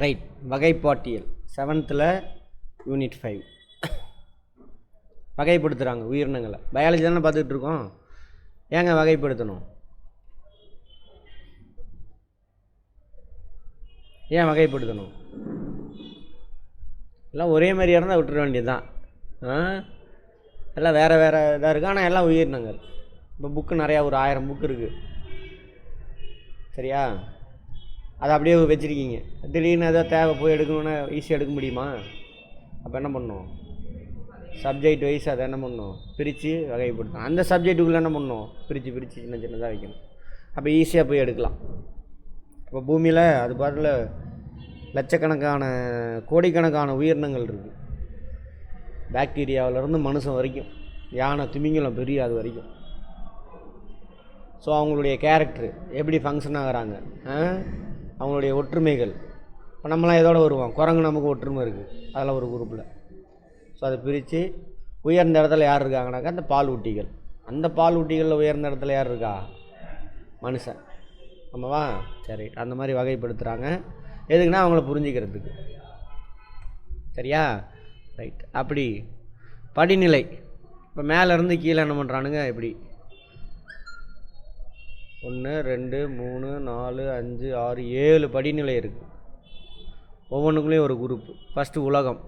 Right. வகைப்பாட்டியல் 7th unit 5 வகைப்படுத்துகிறாங்க உயிரினங்களை. Biology தானே பார்த்துக்கிட்டு இருக்கோம். ஏங்க வகைப்படுத்தணும்? ஏன் வகைப்படுத்தணும்? எல்லாம் ஒரே மாதிரியாக இருந்தால் விட்டுற வேண்டியது தான். எல்லாம் வேறு வேறு இதாக இருக்குது, ஆனால் எல்லாம் உயிரினங்கள். இப்போ புக்கு நிறையா ஒரு 1000 புக்கு இருக்குது, சரியா? அதை அப்படியே வச்சுருக்கீங்க. திடீர்னு எதாவது தேவை போய் எடுக்கணுன்னா ஈஸியாக எடுக்க முடியுமா? அப்போ என்ன பண்ணணும்? சப்ஜெக்ட் வைஸ் அதை என்ன பண்ணணும்? பிரித்து வகைப்படுத்தணும். அந்த சப்ஜெக்ட்டுக்குள்ளே என்ன பண்ணணும்? பிரித்து சின்ன சின்னதாக வைக்கணும். அப்போ ஈஸியாக போய் எடுக்கலாம். இப்போ பூமியில் அது பாட்டில் லட்சக்கணக்கான கோடிக்கணக்கான உயிரினங்கள் இருக்குது. பாக்டீரியாவிலேருந்து மனுஷன் வரைக்கும், யானை திமிங்கலம் பெரிய அது வரைக்கும். ஸோ அவங்களுடைய கேரக்டரு எப்படி ஃபங்க்ஷன் ஆகிறாங்க, அவங்களுடைய ஒற்றுமைகள். இப்போ நம்மளாம் இதோடு வருவோம். குரங்கு நமக்கு ஒற்றுமை இருக்குது அதில் ஒரு குரூப்பில். ஸோ அதை பிரித்து உயர்ந்த இடத்துல யார் இருக்காங்கனாக்கா அந்த பால் ஊட்டிகள். அந்த பால் ஊட்டிகளில் உயர்ந்த இடத்துல யார் இருக்கா? மனுஷன். ஆமாவா? சரி, அந்த மாதிரி வகைப்படுத்துகிறாங்க. எதுக்குன்னா அவங்கள புரிஞ்சிக்கிறதுக்கு. சரியா? ரைட். அப்படி படிநிலை. இப்போ மேலேருந்து கீழே என்ன பண்ணுறானுங்க? இப்படி 1 2 3 4 5 6 7 படிநிலை இருக்குது. ஒவ்வொன்றுக்குள்ளேயும் ஒரு குரூப்பு. ஃபஸ்ட்டு உலகம்,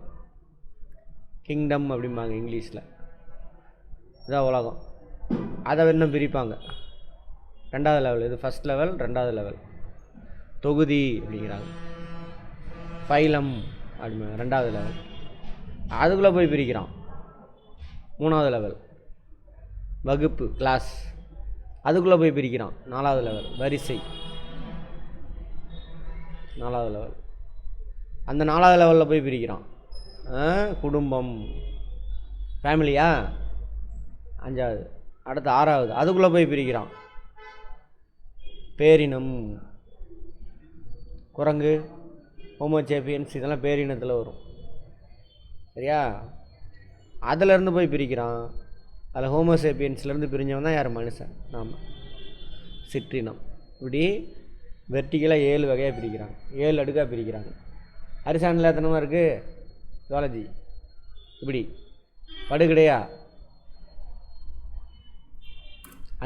கிங்டம் அப்படிம்பாங்க இங்கிலீஷில். இதுதான் உலகம். அதை இன்னும் பிரிப்பாங்க. 2வது லெவல். இது ஃபஸ்ட் லெவல், 2வது லெவல். தொகுதி அப்படிங்கிறாங்க. ஃபைலம் அப்படிம்பாங்க 2வது லெவல். அதுக்குள்ளே போய் பிரிக்கிறான். 3வது லெவல். வகுப்பு, கிளாஸ். அதுக்குள்ளே போய் பிரிக்கிறான். 4வது லெவல். வரிசை, 4வது லெவல். அந்த 4வது லெவலில் போய் பிரிக்கிறான். குடும்பம், ஃபேமிலியா, 5வது. அடுத்து 6வது. அதுக்குள்ளே போய் பிரிக்கிறான். பேரினம், குரங்கு, ஹோமோசேப்பியன்ஸ், இதெல்லாம் பேரினத்தில் வரும். சரியா? அதிலேருந்து போய் பிரிக்கிறான். அதில் ஹோமோசேப்பியன்ஸ்லேருந்து பிரிஞ்சவன் தான் யார்? மனுஷன். நாம் சிற்றினம். இப்படி வெர்டிக்கலாக 7 வகையாக பிரிக்கிறாங்க, 7 அடுக்காக பிரிக்கிறாங்க. அரிசானில் எத்தனமாக இருக்குது? ஜுவாலஜி. இப்படி படுகடையா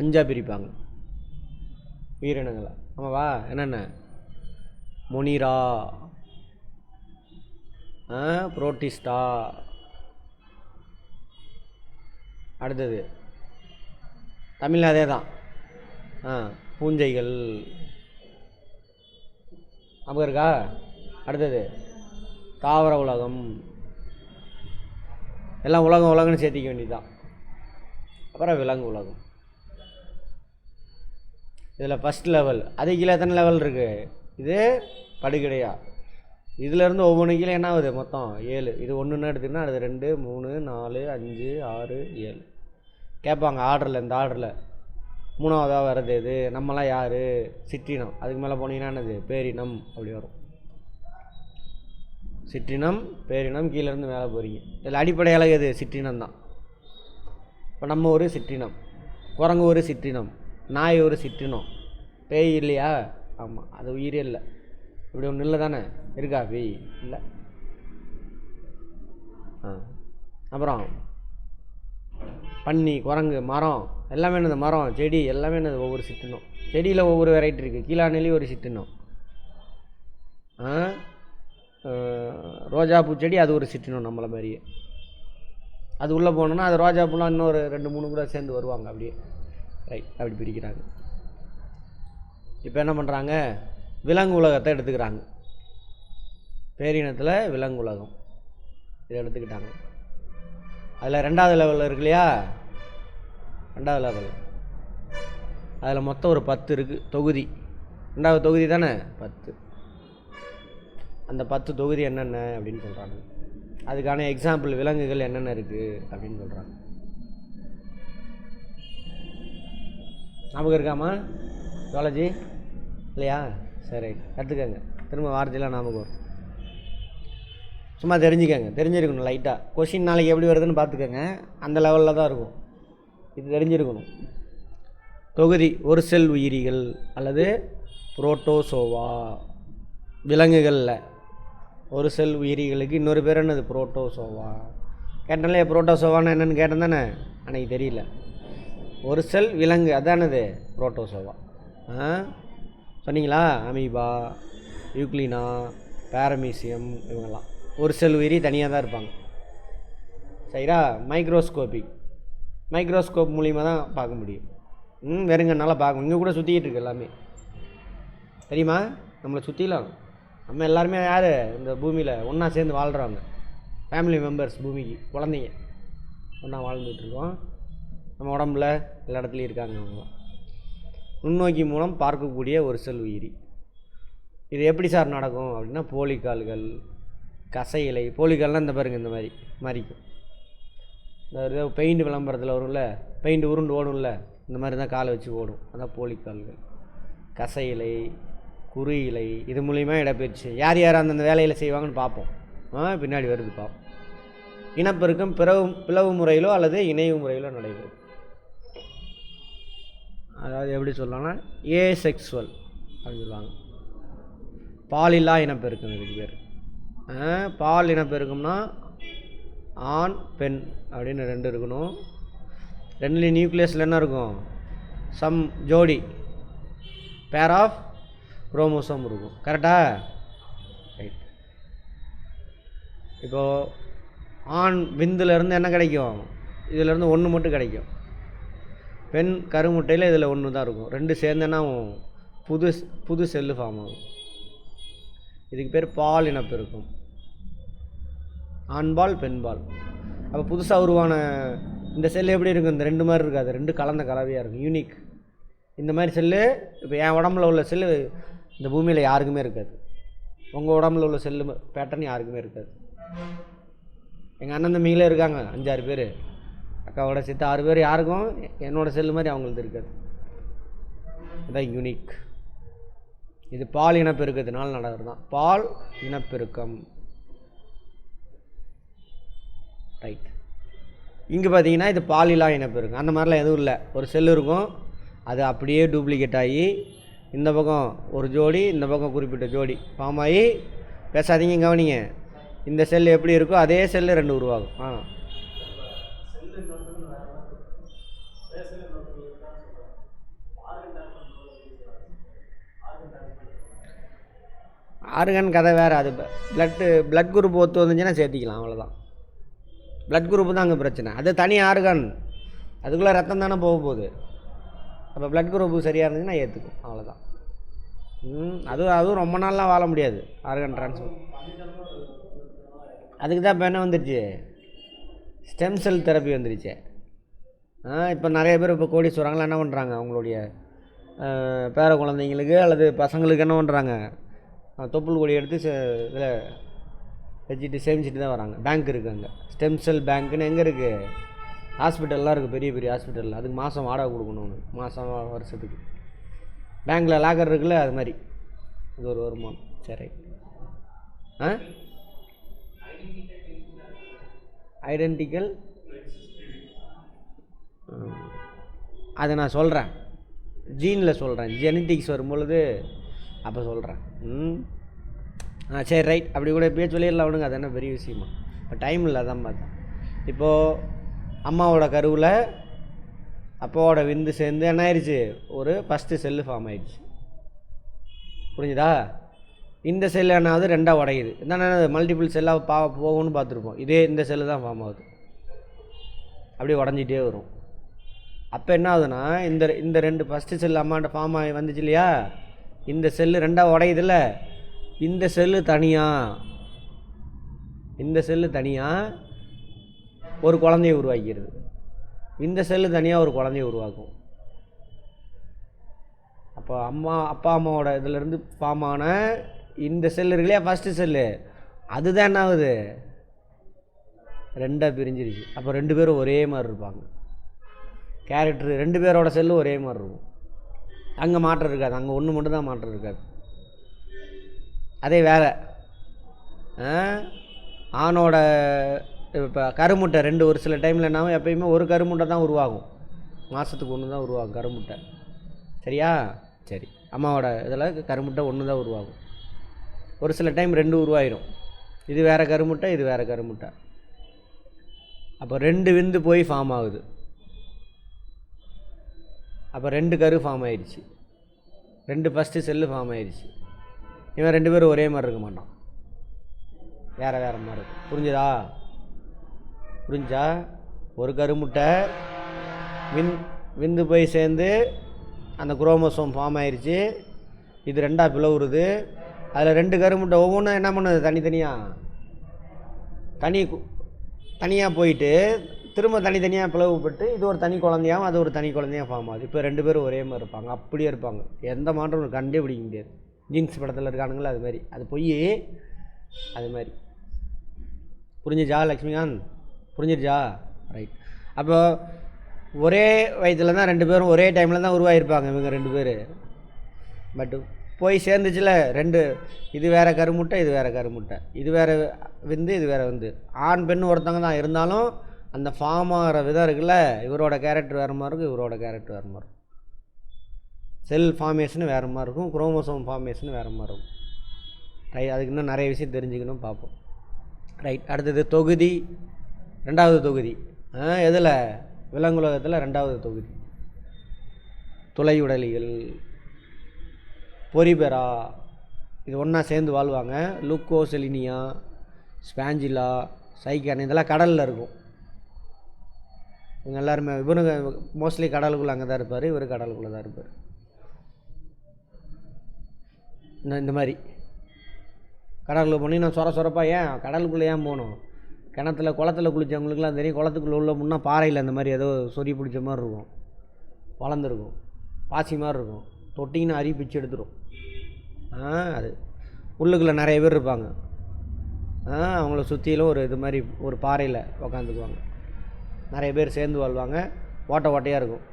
5ஆக பிரிப்பாங்க உயிரினங்களை. ஆமாவா? என்னென்ன? Monera, Protista. அடுத்தது தமிழில் அதே தான். பூஞ்சைகள். அப்போ இருக்கா? அடுத்தது தாவர உலகம். எல்லாம் உலகம்னு சேர்த்திக்க வேண்டியதுதான். அப்புறம் விலங்கு உலகம். இதில் ஃபஸ்ட் லெவல். அது கீழே எத்தனை லெவல் இருக்குது? இது படுகடையா. இதிலேருந்து ஒவ்வொன்று கீழே என்ன ஆகுது? மொத்தம் 7. இது ஒன்றுன்னு எடுத்துக்கிட்டா அது 2 3 4 5 6 7 கேட்பாங்க ஆர்டரில். இந்த ஆர்டரில் 3வதாக வர்றது இது. நம்மளாம் யார்? சிற்றினம். அதுக்கு மேலே போனீங்கன்னா என்னது? பேரினம். அப்படி வரும். சிற்றினம், பேரினம், கீழேருந்து மேலே போகிறீங்க. இதில் அடிப்படையாக எது? சிற்றினம் தான். இப்போ நம்ம ஒரு சிற்றினம், குரங்கு ஒரு சிற்றினம், நாய் ஒரு சிற்றினம். பேய் இல்லையா? ஆமாம், அது உயிரே இல்லை. இப்படி ஒன்றும் இல்லை தானே? இருக்கா பேய்? இல்லை. அப்புறம் பன்னி, குரங்கு, மரம், எல்லாமே என்னது? மரம், செடி, எல்லாமே என்னது? ஒவ்வொரு சிற்றினம். செடியில் ஒவ்வொரு வெரைட்டி இருக்குது. கீழாநெல்லி ஒரு சிற்றினம். ரோஜா பூச்செடி அது ஒரு சிற்றினம் நம்மளை மாதிரியே. அது உள்ளே போனோன்னா அது ரோஜா பூலாம் இன்னொரு 2 3 கூட சேர்ந்து வருவாங்க. அப்படியே ரைட். அப்படி பிரிக்கிறாங்க. இப்போ என்ன பண்ணுறாங்க? விலங்கு உலகத்தை எடுத்துக்கிறாங்க. பேரினத்தில் விலங்கு உலகம் இதை எடுத்துக்கிட்டாங்க. அதில் 2வது லெவலில் இருக்கு இல்லையா? 2வது லெவல். அதில் மொத்தம் ஒரு 10 இருக்குது தொகுதி. 2வது தொகுதி தானே? 10. அந்த 10 தொகுதி என்னென்ன அப்படின்னு சொல்கிறாங்க. அதுக்கான எக்ஸாம்பிள் விலங்குகள் என்னென்ன இருக்குது அப்படின்னு சொல்கிறாங்க. ஞாபகம் இருக்காமா? ஜுவாலஜி இல்லையா? சரி, கற்றுக்கங்க. திரும்ப வார்த்தையெல்லாம் ஞாபகம் வரும். சும்மா தெரிஞ்சுக்கங்க, தெரிஞ்சிருக்கணும் லைட்டாக. கொஷின் நாளைக்கு எப்படி வருதுன்னு பார்த்துக்கங்க. அந்த லெவலில் தான் இருக்கும். இது தெரிஞ்சிருக்கணும். தொகுதி, ஒரு செல் உயிரிகள் அல்லது புரோட்டோசோவா. விலங்குகளில் ஒரு செல் உயிரிகளுக்கு இன்னொரு பேர் என்னது? புரோட்டோசோவா. கேட்டாலே புரோட்டோசோவான்னு என்னென்னு கேட்டேன் தானே? அன்றைக்கி தெரியல. ஒரு செல் விலங்கு அதானது புரோட்டோசோவா. சொன்னீங்களா? அமீபா, யூக்ளினா, பேரமீசியம் இவங்கெல்லாம் ஒரு செல் உயிரி தனியாக தான் இருப்பாங்க. சரியா? மைக்ரோஸ்கோப் மூலிமா தான் பார்க்க முடியும். வெறுங்கனால பார்க்கணும். இங்கே கூட சுற்றிக்கிட்டு இருக்கு எல்லாமே. தெரியுமா? நம்மளை சுற்றிலாம் நம்ம எல்லாருமே யார் இந்த பூமியில் ஒன்றா சேர்ந்து வாழ்கிறவங்க. ஃபேமிலி மெம்பர்ஸ், பூமிக்கு குழந்தைங்க ஒன்றா வாழ்ந்துட்டுருக்கோம். நம்ம உடம்புல எல்லா இடத்துலையும் இருக்காங்க. அவங்களாம் நுண்ணோக்கி மூலம் பார்க்கக்கூடிய ஒரு செல் உயிரி. இது எப்படி சார் நடக்கும் அப்படின்னா, போலிக்கால்கள், கசை இலை. போலிக்கால்னால் இந்த பாருங்க, இந்த மாதிரி மாறிக்கும். இந்த பெயிண்ட் விளம்பரத்தில் வரும்ல, பெயிண்ட் உருண்டு ஓடும்ல, இந்த மாதிரி தான் காலை வச்சு ஓடும். அதான் போலிக்கால்கள். கசை இலை, குறு இலை, இது மூலிமா இடப்பெயர்ச்சி. யார் யார் அந்தந்த வேலையில் செய்வாங்கன்னு பார்ப்போம். பின்னாடி வருது பார்ப்போம். இனப்பெருக்கம் பிளவு முறையிலோ அல்லது இணைவு முறையிலோ நடைபெறும். அதாவது எப்படி சொல்லலாம்னா ஏசெக்சுவல் அப்படின்னு சொல்லுவாங்க. பாலில்லா இனப்பெருக்கம் இதுக்கு பேர். பால் இனப்பெருக்கம்னா ஆண் பெண் அப்படின்னு ரெண்டு இருக்கணும். ரெண்டுலேயும் நியூக்ளியஸில் என்ன இருக்கும்? சம் ஜோடி பேர் ஆஃப் குரோமோசோம் இருக்கும். கரெக்டா? ரைட். இப்போது ஆண் விந்துலேருந்து என்ன கிடைக்கும்? இதிலேருந்து ஒன்று மட்டும் கிடைக்கும். பெண் கருமுட்டையில் இதில் ஒன்று தான் இருக்கும். ரெண்டு சேர்ந்தேன்னா புது செல்லு ஃபார்ம் ஆகும். இதுக்கு பேர் பால் இனப்பெருக்கம். ஆண்பால் பெண்பால். அப்போ புதுசாக உருவான இந்த செல்லு எப்படி இருக்கும்? இந்த ரெண்டு மாதிரி இருக்காது, ரெண்டு கலந்த கலவையாக இருக்கும். யூனிக். இந்த மாதிரி செல்லு இப்போ என் உடம்புல உள்ள செல்லு இந்த பூமியில் யாருக்குமே இருக்காது. உங்கள் உடம்புல உள்ள செல்லு பேட்டர்ன் யாருக்குமே இருக்காது. எங்கள் அண்ணன் தம்பிங்களே இருக்காங்க 5-6 பேர், அக்காவோட சேர்த்து 6 பேர். யாருக்கும் என்னோடய செல்லு மாதிரி அவங்களுக்கு இருக்காது. இதுதான் யூனிக். இது பால் இனப்பெருக்கத்தினால் நடக்கிறது தான் பால் இனப்பெருக்கம். ரைட். இங்கே பார்த்தீங்கன்னா இது பாலிலா இனப்பெருக்கம். அந்த மாதிரிலாம் எதுவும் இல்லை. ஒரு செல்லு இருக்கும், அது அப்படியே டூப்ளிகேட் ஆகி இந்த பக்கம் ஒரு ஜோடி, இந்த பக்கம் குறிப்பிட்ட ஜோடி ஃபார்ம் ஆகி, பேசாதீங்க கவனிங்க, இந்த செல் எப்படி இருக்கோ அதே செல்லு ரெண்டு உருவாகும். ஆர்கன் கதை வேறு. அது பிளட் குரூப் ஒத்து வந்துச்சுன்னா சேர்த்திக்கலாம், அவ்வளோதான். பிளட் குரூப்பு தான் அங்கே பிரச்சனை. அது தனி ஆர்கன், அதுக்குள்ளே ரத்தம் தானே போக போகுது. அப்போ பிளட் குரூப்பு சரியாக இருந்துச்சுன்னா ஏற்றுக்கும், அவ்வளோதான். அதுவும் ரொம்ப நாள்லாம் வாழ முடியாது ஆர்கன் ட்ரான்ஸ்ஃபர். அதுக்கு தான் இப்போ என்ன வந்துருச்சு? ஸ்டெம் செல் தெரப்பி வந்துருச்சு. இப்போ நிறைய பேர் இப்போ கோடீஸ்வரங்களாம் என்ன பண்ணுறாங்க? அவங்களுடைய பேர குழந்தைங்களுக்கு அல்லது பசங்களுக்கு என்ன பண்ணுறாங்க? தொப்புள் கொடி எடுத்து இதில் வச்சுட்டு சேமிச்சுட்டு தான் வராங்க. பேங்க் இருக்குது அங்கே, ஸ்டெம் செல் பேங்க்குன்னு. எங்கே இருக்குது? ஹாஸ்பிட்டல்லாம் இருக்குது, பெரிய பெரிய ஹாஸ்பிட்டலில். அதுக்கு மாதம் வாடகை கொடுக்கணும், மாதம் வருஷத்துக்கு. பேங்க்கில் லாக்கர் இருக்குல்ல, அது மாதிரி இது ஒரு வருமானம். சரி. ஐடென்டிக்கல் அதை நான் சொல்கிறேன், ஜீனில் சொல்கிறேன். ஜெனட்டிக்ஸ் வரும்பொழுது அப்போ சொல்கிறேன். சரி, ரைட். அப்படி கூட இப்போயே சொல்லிடலாம் விடுங்க, அது என்ன பெரிய விஷயமா? இப்போ டைம் இல்லை, அதான் பார்த்தேன். இப்போது அம்மாவோட கருவில் அப்பாவோட விந்து சேர்ந்து என்ன ஆயிடுச்சு? ஒரு ஃபஸ்ட்டு செல்லு ஃபார்ம் ஆயிடுச்சு. புரிஞ்சுதா? இந்த செல்லு என்னாவது ரெண்டாக உடையுது. என்னென்ன மல்டிபிள் செல்லாக போகும்னு பார்த்துருப்போம். இதே இந்த செல்லு தான் ஃபார்ம் ஆகுது, அப்படியே உடஞ்சிட்டே வரும். அப்போ என்ன ஆகுதுன்னா, இந்த ரெண்டு ஃபஸ்ட்டு செல்லு அம்மாட்ட ஃபார்ம் ஆகி வந்துச்சு இல்லையா, இந்த செல்லு ரெண்டாக உடையுதில்ல, இந்த செல்லு தனியாக ஒரு குழந்தைய உருவாக்கிறது. இந்த செல்லு தனியாக ஒரு குழந்தைய உருவாக்கும். அப்போ அப்பா அம்மாவோட இதிலேருந்து ஃபார்ம் ஆன இந்த செல்லு இருக்கு இல்லையா, ஃபஸ்ட்டு செல்லு, அதுதான் என்ன ஆகுது? ரெண்டாக பிரிஞ்சிருச்சு. அப்போ ரெண்டு பேரும் ஒரே மாதிரி இருப்பாங்க. கேரக்டரு ரெண்டு பேரோட செல்லும் ஒரே மாதிரி இருக்கும். அங்கே மாற்றம் இருக்காது, அங்கே ஒன்று மட்டும் தான் மாற்றம் இருக்காது. அதே வேறு ஆணோட இப்போ கருமுட்டை ரெண்டு ஒரு சில டைமில் என்னாகும்? எப்பயுமே ஒரு கருமுட்டை தான் உருவாகும், மாதத்துக்கு ஒன்று தான் உருவாகும் கருமுட்டை. சரியா? சரி. அம்மாவோட இதில் கருமுட்டை ஒன்று தான் உருவாகும். ஒரு சில டைம் ரெண்டு உருவாயிடும். இது வேறு கருமுட்டை, இது வேறு கருமுட்டை. அப்போ 2 விந்து போய் ஃபார்ம் ஆகுது. அப்போ 2 கரு ஃபார்ம் ஆயிடுச்சு, 2 ஃபஸ்ட்டு செல்லு ஃபார்ம் ஆயிடுச்சு. இவன் 2 பேரும் ஒரே மாதிரி இருக்க மாட்டான், வேறு வேறு மாதிரி இருக்கும். புரிஞ்சுதா? புரிஞ்சா? ஒரு கருமுட்டை விந்து போய் சேர்ந்து அந்த குரோமோசோம் ஃபார்ம் ஆயிடுச்சு. இது 2ஆக பிளவுறுது. அதில் 2 கருமுட்டை ஒவ்வொன்றும் என்ன பண்ணுது, தனியாக போயிட்டு திரும்ப தனித்தனியாக பிளவுபட்டு இது ஒரு தனி குழந்தையாகவும் அது ஒரு தனி குழந்தையாக ஃபார்ம் ஆகுது. இப்போ 2 பேரும் ஒரே மாதிரி இருப்பாங்க, அப்படியே இருப்பாங்க, எந்த மாற்றம் கண்டே பிடிக்க முடியாது. ஜீன்ஸ் படத்தில் இருக்கானுங்களா அது மாதிரி, அது பொய், அது மாதிரி. புரிஞ்சுச்சா லக்ஷ்மிகாந்த்? புரிஞ்சிருச்சா? ரைட். அப்போ ஒரே வயதில் தான் 2 பேரும் ஒரே டைமில் தான் உருவாகிருப்பாங்க இவங்க 2 பேர். பட்டு போய் சேர்ந்துச்சுல 2, இது வேறு கருமுட்டை, இது வேறு கருமுட்டை, இது வேறு விந்து, இது வேறு விந்து. ஆண் பெண் ஒருத்தவங்க தான் இருந்தாலும் அந்த ஃபார்ம் ஆகிற விதம் இருக்குல்ல, இவரோட கேரக்டர் வேறு மாதிரி இருக்கும், இவரோட கேரக்டர் வேறு மாதிரி இருக்கும். செல் ஃபார்மேஷன் வேறு மாதிரி இருக்கும், குரோமோசோம் ஃபார்மேஷன் வேறு மாதிரி இருக்கும். ரைட். அதுக்கு இன்னும் நிறைய விஷயம் தெரிஞ்சுக்கணும், பார்ப்போம். ரைட். அடுத்தது தொகுதி, 2வது தொகுதி. எதில்? விலங்குலகத்தில் 2வது தொகுதி. துளையுடலிகள், பொரிபெரா, இது ஒன்றா சேர்ந்து வாழ்வாங்க. லூக்கோசெலினியா, ஸ்பாஞ்சிலா, சைக்கான், இதெல்லாம் கடலில் இருக்கும். இவங்க எல்லாருமே, இவனுங்க மோஸ்ட்லி கடலுக்குள்ளே அங்கே தான் இருப்பார், இவர் கடலுக்குள்ளே தான் இருப்பார். இந்த மாதிரி கடலுக்குள்ளே போனீங்கன்னா சொரப்பாக, ஏன் கடலுக்குள்ளே ஏன் போகணும்? குளத்தில் குளித்தவங்களுக்குலாம் தெரியும், குளத்துக்குள்ளே உள்ள முன்னா பாறையில் அந்த மாதிரி ஏதோ சொறி பிடிச்ச மாதிரி இருக்கும், வளர்ந்துருக்கும், பாசி மாதிரி இருக்கும், தொட்டிங்கன்னா அரி பிச்சு எடுத்துரும். அது உள்ளுக்குள்ளே நிறைய பேர் இருப்பாங்க. அவங்கள சுற்றிலும் ஒரு இது மாதிரி ஒரு பாறையில் உக்காந்துக்குவாங்க, நிறைய பேர் சேர்ந்து வாழ்வாங்க. ஓட்டையாக இருக்கும்,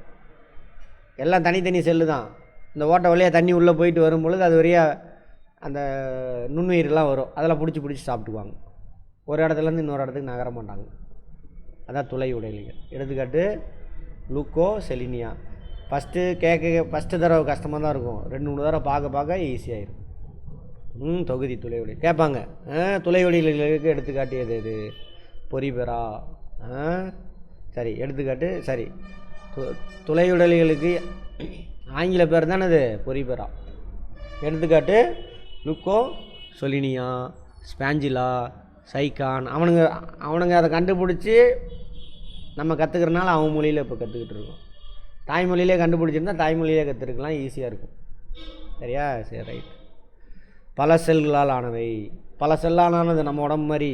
எல்லாம் தனித்தனி செல்லு தான். இந்த ஓட்டை வழியாக தண்ணி உள்ளே போயிட்டு வரும்பொழுது அது வழியாக அந்த நுண்ணுயிரெலாம் வரும், அதெல்லாம் பிடிச்சி சாப்பிட்டுக்குவாங்க. ஒரு இடத்துலேருந்து இன்னொரு இடத்துக்கு நகர மாட்டாங்க. அதான் துளை உடலிகள். எடுத்துக்காட்டு லூக்கோசெலினியா. ஃபஸ்ட்டு தடவை கஷ்டமாக தான் இருக்கும், 2-3 தடவை பார்க்க ஈஸியாகிடும். தொகுதி துளை உடல் கேட்பாங்க. துளை உடலிகளுக்கு எடுத்துக்காட்டியது எது? பொரிபெரா. சரி, எடுத்துக்காட்டு. சரி, துளையுடலிகளுக்கு ஆங்கில பேர் தானே அது, பொரிபெரா. எடுத்துக்காட்டு லூக்கோசெலினியா, ஸ்பாஞ்சிலா, சைக்கான். அவனுங்க அதை கண்டுபிடிச்சி நம்ம கற்றுக்கிறனால அவன் மொழியில் இப்போ கற்றுக்கிட்டு இருக்கோம். தாய்மொழியிலே கண்டுபிடிச்சிருந்தா தாய்மொழியிலே கற்றுருக்கலாம், ஈஸியாக இருக்கும். சரியா? சரி, ரைட். பல செல்களால் ஆனவை. பல செல்லால் ஆனது நம்ம உடம்பு மாதிரி,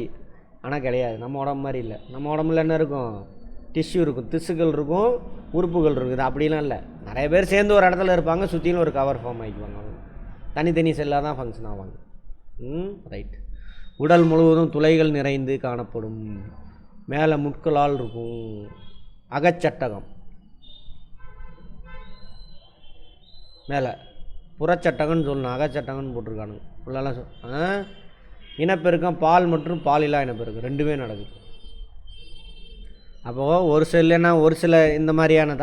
ஆனால் கிடையாது. நம்ம உடம்பு மாதிரி இல்லை. நம்ம உடம்புல என்ன இருக்கும்? டிஷ்யூ இருக்கும், திசுக்கள் இருக்கும், உறுப்புகள் இருக்குது. அப்படிலாம் இல்லை. நிறைய பேர் சேர்ந்து ஒரு இடத்துல இருப்பாங்க, சுற்றிலும் ஒரு கவர் ஃபார்ம் ஆகிக்குவாங்க. அவங்க தனித்தனி செல்லாக தான் ஃபங்க்ஷன் ஆவாங்க. ரைட். உடல் முழுவதும் துளைகள் நிறைந்து காணப்படும். மேலே முட்களால் இருக்கும். அகச்சட்டகம், மேலே புறச்சட்டகம்னு சொல்லணும், அகச்சட்டகம்னு போட்டிருக்கானுங்க உள்ளெல்லாம். இனப்பெருக்கம் பால் மற்றும் பாலில்லா இனப்பெருக்கம் 2மே நடக்குது. அப்போது ஒரு செல்லுன்னா ஒரு சில இந்த மாதிரியான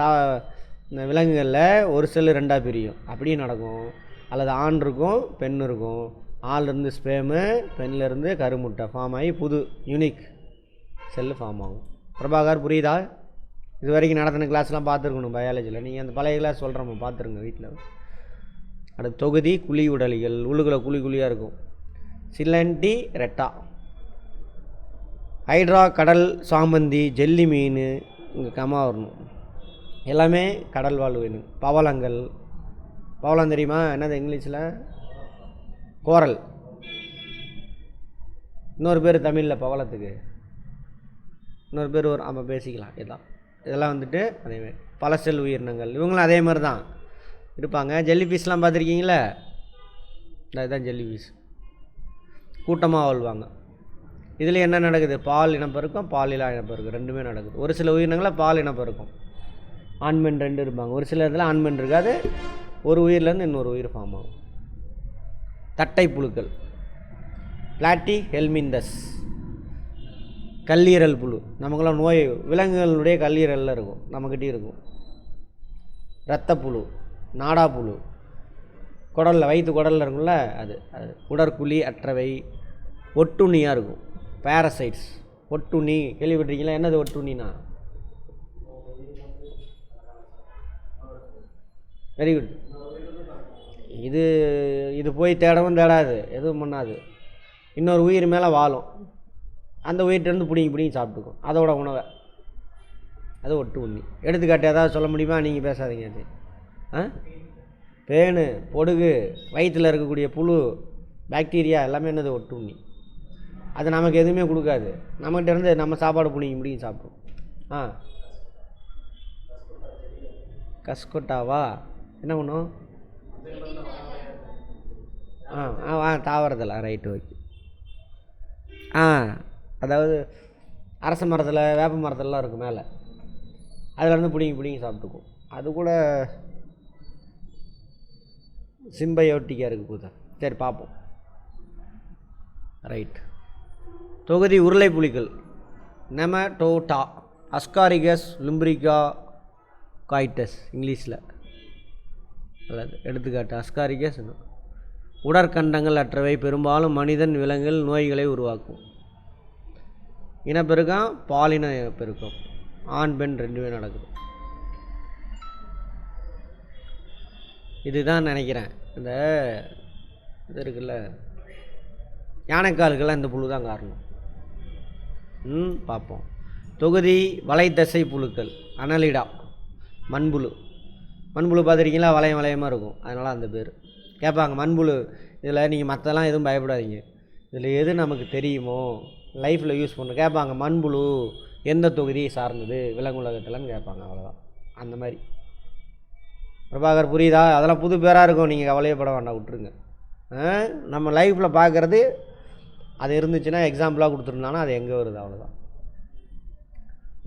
இந்த விலங்குகளில் ஒரு செல்லு 2ஆக பிரியும், அப்படியும் நடக்கும். அல்லது ஆண் இருக்கும், பெண் இருக்கும். ஆள்லேருந்து ஸ்பேமு, பெண்ணிலேருந்து கருமுட்டை ஃபார்ம் ஆகி புது யூனிக் செல்லு ஃபார்ம் ஆகும். பிரபாகர், புரியுதா? இது வரைக்கும் நடத்தின கிளாஸ்லாம் பார்த்துருக்கணும் பயாலஜியில். நீங்கள் அந்த பழைய கிளாஸ் சொல்கிறோம், பார்த்துருங்க வீட்டில். அடுத்த தொகுதி குழி உடலிகள். உள்ளுக்குள்ள குழியாக இருக்கும். சிலண்டி ரெட்டா, ஹைட்ரா, கடல் சாமந்தி, ஜெல்லி மீன், இங்கே கமா வரணும், எல்லாமே கடல் வாழ் வேணும். பவளங்கள். பவளம் தெரியுமா? என்னது இங்கிலீஷில்? கோரல். இன்னொரு பேர் தமிழில் பவளத்துக்கு இன்னொரு பேர் ஒரு ஆமாம் பேசிக்கலாம். இதெல்லாம் வந்துட்டு அதேமாதிரி பல செல் உயிரினங்கள். இவங்களும் அதே மாதிரி தான் இருப்பாங்க. ஜெல்லி ஃபிஷ்லாம் பார்த்துருக்கீங்களா? இதுதான் ஜெல்லி ஃபிஷ். கூட்டமாக வாழ்வாங்க. இதில் என்ன நடக்குது? பால் இனப்பெருக்கம், பாலில்லா இனப்பெருக்கம் 2மே நடக்குது. ஒரு சில உயிரினங்களில் பால் இனப்பெருக்கம், ஆண்மென் 2 இருப்பாங்க. ஒரு சில இடத்துல ஆண்மென் இருக்காது, ஒரு உயிர்லேருந்து இன்னொரு உயிர் ஃபார்ம் ஆகும். தட்டை புழுக்கள், பிளாட்டி ஹெல்மிந்தஸ். கல்லீரல் புழு, நமக்கெல்லாம் நோய், விலங்குகளுடைய கல்லீரலில் இருக்கும், நம்மக்கிட்டே இருக்கும். இரத்தப்புழு, நாடாப்புழு, குடலில் வயிற்று குடலில் இருக்கும்ல அது. உடற்குழி அற்றவை, ஒட்டுண்ணியாக இருக்கும். பேரசைட்ஸ். ஒட்டுண்ணி கேள்விப்பட்டிருக்கீங்களா? என்னது ஒட்டுண்ணினா? Very good. இது இது போய் தேடவும் தேடாது, எதுவும் பண்ணாது. இன்னொரு உயிர் மேலே வாழும். அந்த உயிர்கிட்டருந்து பிடிங்கி சாப்பிட்டுக்கும் அதோட உணவை. அது ஒட்டு உண்ணி. எடுத்துக்காட்டு ஏதாவது சொல்ல முடியுமா? நீங்கள் பேசாதீங்க. அது பேனு, பொடுகு, வயிற்றில் இருக்கக்கூடிய புழு, பாக்டீரியா எல்லாமே என்னது ஒட்டு உண்ணி. அது நமக்கு எதுவுமே கொடுக்காது. நம்மகிட்ட இருந்து நம்ம சாப்பாடு பிடிங்கி சாப்பிடும். கஸ்கொட்டாவா? என்ன பண்ணும்? தாவரத்தில். Right, okay. அதாவது அரச மரத்தில், வேப்ப மரத்துலலாம் இருக்கும் மேலே, அதிலேருந்து பிடிங்கி சாப்பிட்டுக்கும். அது கூட சிம்பயோட்டிக்காக இருக்குது போதா? சரி, பார்ப்போம். ரைட். தொகுதி உருளை புலிகள். நெமடோடா, அஸ்காரிகஸ், லும்பிரிகா, காய்டஸ் இங்கிலீஷில். அல்லது எடுத்துக்காட்டு அஸ்காரிகஸ். உடற்கண்டங்கள் அற்றவை, பெரும்பாலும் மனிதன், விலங்குகள் நோய்களை உருவாக்கும். இனப்பெருக்கம், பாலின பெருக்கம், ஆண் பெண் ரெண்டுமே நடக்குது. இதுதான் நினைக்கிறேன். இந்த இது இருக்குல்ல, யானைக்காலுக்கெல்லாம் இந்த புழு தான் காரணம். பார்ப்போம். தொகுதி வலைத்தசை புழுக்கள். அனலிடா, மண்புழு. மண்புழு பார்த்துருக்கீங்களா? வளையமாக இருக்கும், அதனால் அந்த பேர். கேட்பாங்க மண்புழு. இதில் நீங்கள் மற்றெல்லாம் எதுவும் பயப்படாதீங்க. இதில் எது நமக்கு தெரியுமோ லைஃப்பில் யூஸ் பண்ண கேட்பாங்க. மண்புழு எந்த தொகுதியை சார்ந்தது விலங்குலகத்தில்னு கேட்பாங்க. அவ்வளோதான். அந்த மாதிரி. பிரபாகர் புரியுதா? அதெல்லாம் புது பேராக இருக்கும், நீங்கள் கவலையப்பட வேண்டாம், விட்டுருங்க. நம்ம லைஃப்பில் பார்க்குறது அது இருந்துச்சுன்னா எக்ஸாம்பிளாக கொடுத்துருந்தானா அது எங்கே வருது, அவ்வளோதான்.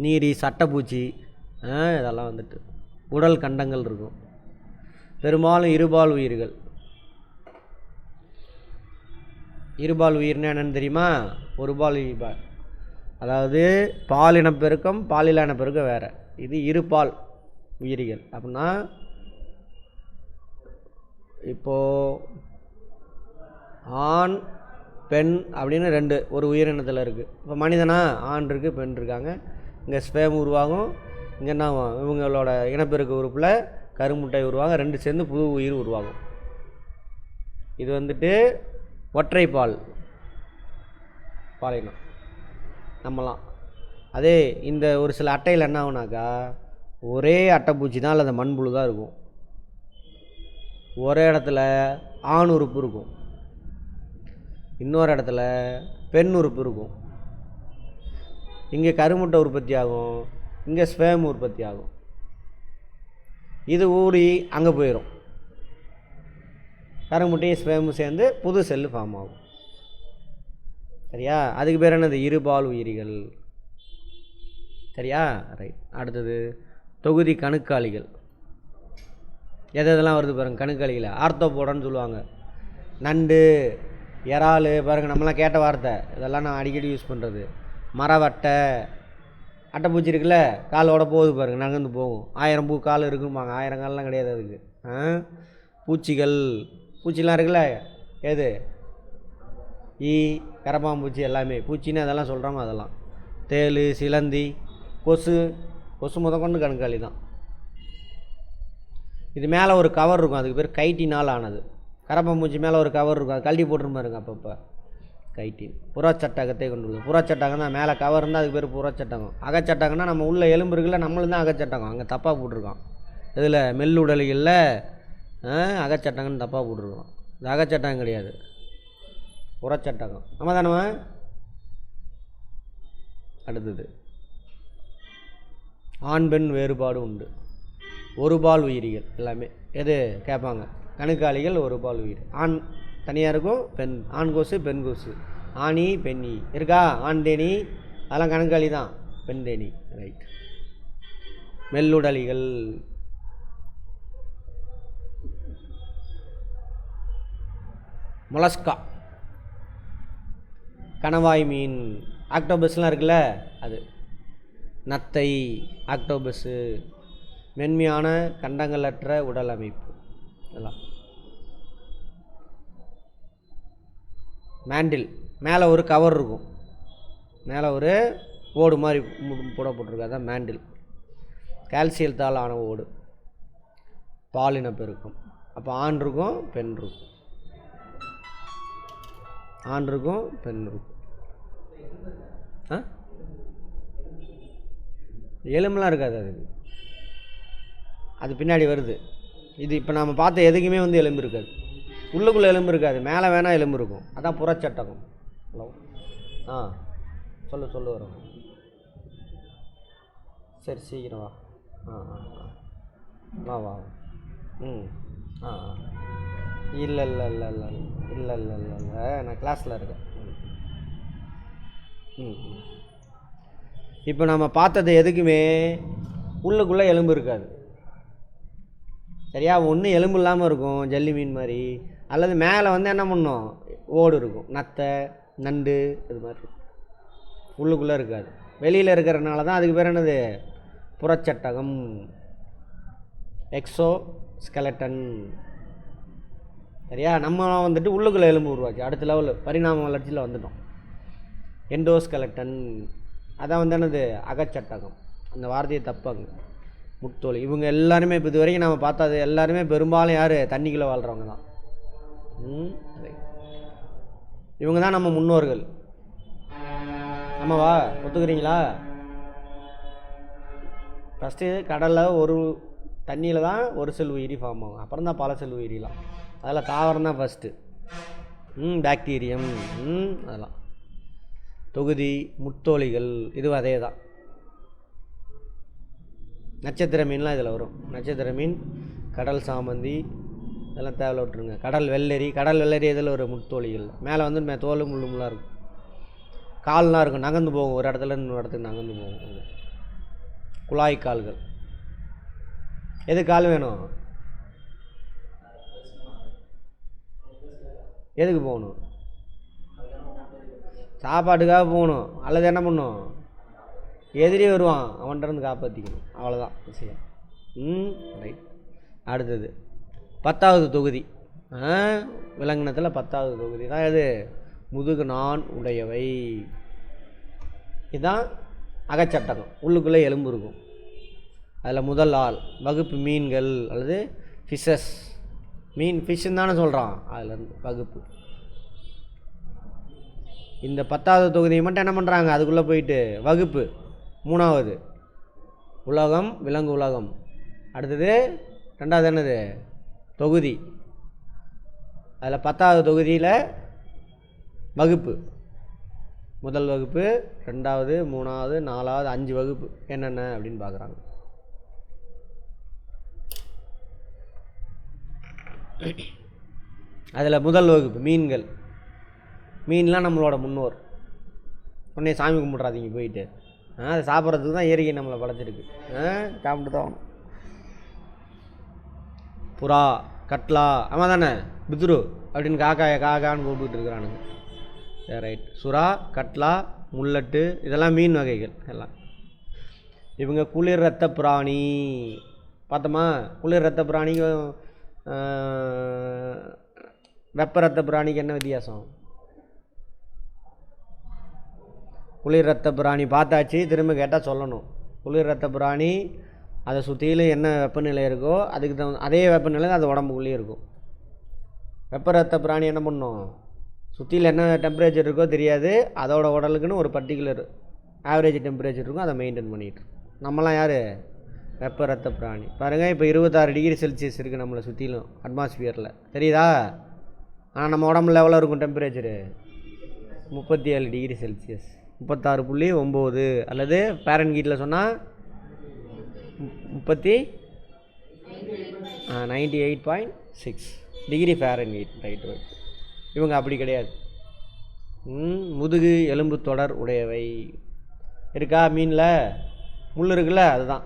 நீரி, சட்டைப்பூச்சி, இதெல்லாம் வந்துட்டு உடல் கண்டங்கள் இருக்கும். பெரும்பாலும் இருபால் உயிர்கள். இருபால் உயிர்னா என்னென்னு தெரியுமா? ஒரு பால், இருபால். அதாவது பாலின பெருக்கம், பாலிலான பெருக்கம் வேறு. இது இருபால் உயிரிகள். அப்படின்னா இப்போது ஆண் பெண் அப்படின்னு ரெண்டு ஒரு உயிரினத்தில் இருக்குது. இப்போ மனிதனா ஆண் இருக்குது, பெண் இருக்காங்க. இங்கே ஸ்பேம் உருவாகும். இங்கே என்ன இவங்களோட இனப்பெருக்க உறுப்பில் கருமுட்டை உருவாகும். ரெண்டு சேர்ந்து புது உயிர் உருவாகும். இது வந்துட்டு ஒற்றை பாலினம் நம்மலாம். அதே இந்த ஒரு சில அட்டையில் என்ன ஆகுனாக்கா, ஒரே அட்டைப்பூச்சி தான் அல்லது மண்புழு தான் இருக்கும். ஒரே இடத்துல ஆண் உறுப்பு இருக்கும், இன்னொரு இடத்துல பெண் உறுப்பு இருக்கும். இங்கே கருமுட்டை உற்பத்தி ஆகும், இங்கே ஸ்பேம் உற்பத்தி ஆகும். இது ஊறி அங்கே போயிடும். கருமுட்டையும் ஸ்பேமும் சேர்ந்து புது செல்லு ஃபார்ம் ஆகும். சரியா? அதுக்கு பேர் என்னது? இருபால் உயிரிகள். சரியா? ரைட். அடுத்தது தொகுதி கணுக்காலிகள். எதெல்லாம் வருது பாருங்கள் கணுக்காலிகளை. ஆர்த்தோபோடான்னு சொல்லுவாங்க. நண்டு, இறால், பாருங்கள் நம்மளாம் கேட்ட வார்த்தை. இதெல்லாம் நான் அடிக்கடி யூஸ் பண்ணுறது. மரவட்டை, அட்டைப்பூச்சி இருக்குல்ல, காலோட போகுது பாருங்கள், நகர்ந்து போகும். 1000 கால் இருக்குமாங்க. 1000 கால்லாம் கிடையாது அதுக்கு. பூச்சிகள், பூச்சிலாம் இருக்குல்ல, எது? ஈ, கரப்பாம்பூச்சி, எல்லாமே பூச்சின்னு அதெல்லாம் சொல்கிறோமோ அதெல்லாம். தேள், சிலந்தி, கொசு முதற்கொண்டு கணுக்காலி தான். இது மேலே ஒரு கவர் இருக்கும், அதுக்கு பேர் கைட்டினால் ஆனது. கரப்பாம்பூச்சி மேலே ஒரு கவர் இருக்கும், அது கழட்டி போட்டுருமாருங்க அப்பப்போ. கைட்டின் புறச்சட்டகத்தை கொண்டு வருது. புறச்சட்டகம் தான், மேலே கவர் இருந்தால் அதுக்கு பேர் புறச்சட்டகம். அகச்சட்டகம்னா நம்ம உள்ள எலும்பு இருக்குல்ல, நம்மளும் தான் அகச்சட்டகம். அங்கே தப்பாக போட்டிருக்கான். இதில் மெல்லுடலிகளில் அகச்சட்டகம்னு தப்பாக போட்டிருக்கோம். இது அகச்சட்டகம் கிடையாது, புறச்சட்டகம். நம்ம தானே. அடுத்தது ஆண் பெண் வேறுபாடு உண்டு. ஒரு பால் உயிரிகள் எல்லாமே. எது கேட்பாங்க? கணுக்காலிகள் ஒரு பால் உயிர். ஆண் தனியாக இருக்கும், பெண். ஆண் கொசு, பெண் கொசு. ஆணி, பெண்ணி இருக்கா? ஆண் தேனி அதெல்லாம் கணுக்காலி தான். பெண் தேனி. ரைட். மெல்லுடலிகள். மொலஸ்கா, கணவாய் மீன், ஆக்டோபஸ்லாம் இருக்குல்ல அது. நத்தை, ஆக்டோபஸ்ஸு, மென்மையான கண்டங்களற்ற உடல் அமைப்பு இதெல்லாம். மேண்டில் மேலே ஒரு கவர் இருக்கும், மேலே ஒரு ஓடு மாதிரி போடப்பட்டிருக்கு, அதான் மேண்டில். கால்சியத்தால் ஆன ஓடு. பாலின பெருக்கம். அப்போ ஆண் இருக்கும் பெண் இருக்கும், ஆண் இருக்கும் பெண் இருக்கும். எலும்புலாம் இருக்காது அதுக்கு, அது பின்னாடி வருது. இது இப்போ நாம் பார்த்த எதுக்குமே வந்து எலும்பு இருக்காது, உள்ளுக்குள்ளே எலும்பு இருக்காது, மேலே வேணால் எலும்பு இருக்கும். அதான் புறச்சட்டகம். ஹலோ சொல்லு வரும். சரி சீக்கிரம் வா. வா இல்லை நான் கிளாஸில் இருக்கேன். இப்போ நம்ம பார்த்தது எதுக்குமே உள்ளுக்குள்ளே எலும்பு இருக்காது, சரியா? ஒன்று எலும்பு இல்லாமல் இருக்கும் ஜல்லி மீன் மாதிரி, அல்லது மேலே வந்து என்ன பண்ணும், ஓடு இருக்கும், நத்தை நண்டு இது மாதிரி இருக்கும். உள்ளுக்குள்ளே இருக்காது, வெளியில் இருக்கிறதுனால தான் அதுக்கு பேர் என்னது, புறச்சட்டகம், எக்ஸோ ஸ்கெலட்டன். சரியா? நம்ம வந்துட்டு உள்ளுக்குள்ளே எலும்பு உருவாச்சு, அடுத்த லெவலில் பரிணாம வளர்ச்சியில் வந்துட்டோம். எண்டோஸ்கெலட்டன், அதான் வந்து என்னது, அகச்சட்டகம். அந்த வார்த்தையை தப்பாங்க. முத்தோலி இவங்க எல்லாருமே இப்போ இது வரைக்கும் நம்ம பார்த்தது எல்லாருமே பெரும்பாலும் யார், தண்ணிக்குள்ளே வாழ்கிறவங்க தான். இவங்க தான் நம்ம முன்னோர்கள். ஆமாவா, ஒத்துக்கிறீங்களா? ஃபஸ்ட்டு கடலில் ஒரு தண்ணியில் தான் ஒரு செல் உயிரி ஃபார்ம் ஆகும், அப்புறம் தான் பல செல் உயிரிலாம். அதில் தாவரம் தான் ஃபஸ்ட்டு, பாக்டீரியம், அதெல்லாம். தொகுதி முத்தோலிகள், இதுவும் அதே தான். நட்சத்திர மீன்லாம் இதில் வரும். நட்சத்திர மீன், கடல் சாமந்தி, இதெல்லாம் தேவையில்ல விட்டுருங்க. கடல் வெள்ளரி இதில் ஒரு முத்தோலிகள். மேலே வந்து தோல் முள்ளுலாம் இருக்கும், கால்லாம் இருக்கும், நகர்ந்து போகும், ஒரு இடத்துல இன்னொரு இடத்துக்கு நகர்ந்து போகும். குழாய் கால்கள். எது கால் வேணும், எதுக்கு போகணும்? சாப்பாட்டுக்காக போகணும், அல்லது என்ன பண்ணும், எதிரி வருவான் அவன்கிட்ட இருந்து காப்பாற்றிக்கணும், அவ்வளோதான் விஷயம். ரைட். அடுத்தது 10வது தொகுதி, விலங்கினத்தில் 10வது தொகுதி தான் எது, முதுகு நான் உடையவை. இதுதான் அகச்சட்டகம், உள்ளுக்குள்ளே எலும்பு இருக்கும். அதில் முதல் ஆள் வகுப்பு மீன்கள் அல்லது ஃபிஷஸ். மீன் ஃபிஷ்ஷுன்னு தானே சொல்கிறான், அதில் வகுப்பு. இந்த 10வது தொகுதியை மட்டும் என்ன பண்ணுறாங்க, அதுக்குள்ளே போயிட்டு வகுப்பு 3வது உலகம், விலங்கு உலகம். அடுத்தது 2வது என்னது, தொகுதி. அதில் 10வது தொகுதியில் வகுப்பு, முதல் வகுப்பு, 2வது, 3வது, 4வது, 5 வகுப்பு என்னென்ன அப்படின்னு பார்க்குறாங்க. அதில் முதல் வகுப்பு மீன்கள். மீன்லாம் நம்மளோட முன்னோர். உடனே சாமி கும்பிட்றாதீங்க போயிட்டு, அதை சாப்பிட்றதுக்கு தான் இயற்கை நம்மளை படைச்சிருக்கு, சாப்பிட்டு தான். புறா, கட்லா, ஆமாம் தானே, பித்ரு அப்படின்னு காக்கான்னு கூப்பிட்டு இருக்கிறானுங்க. சரி ரைட். சுறா, கட்லா, முள்ளட்டு, இதெல்லாம் மீன் வகைகள் எல்லாம். இவங்க குளிர் ரத்த பிராணி பார்த்தோமா. குளிர் ரத்த பிராணிக்கும் வெப்ப ரத்த பிராணிக்கு என்ன வித்தியாசம்? குளிர் ரத்த பிராணி பார்த்தாச்சு, திரும்ப கேட்டால் சொல்லணும். குளிர் ரத்த பிராணி அதை சுற்றிலும் என்ன வெப்பநிலை இருக்கோ அதுக்கு தகுந்த அதே வெப்பநிலை அது உடம்புக்குள்ளேயே இருக்கும். வெப்ப ரத்த பிராணி என்ன பண்ணும், சுற்றியில் என்ன டெம்பரேச்சர் இருக்கோ தெரியாது, அதோட உடலுக்குன்னு ஒரு பர்டிகுலர் ஆவரேஜ் டெம்பரேச்சர் இருக்கும், அதை மெயின்டைன் பண்ணிகிட்டு. நம்மளாம் யார், வெப்ப ரத்த பிராணி. பாருங்கள், இப்போ 26 டிகிரி செல்சியஸ் இருக்குது நம்மளை சுற்றிலும் அட்மாஸ்பியரில், தெரியுதா? ஆனால் நம்ம உடம்புல எவ்வளோ இருக்கும் டெம்பரேச்சரு, 37 டிகிரி செல்சியஸ், 36.9, அல்லது ஃபாரன்ஹீட்டில் சொன்னால் 98.6 டிகிரி ஃபாரன்ஹீட். ரைட். இவங்க அப்படி கிடையாது. முதுகு எலும்பு தொடர் உடையவை. இருக்கா மீனில் முள் இருக்குல்ல, அதுதான்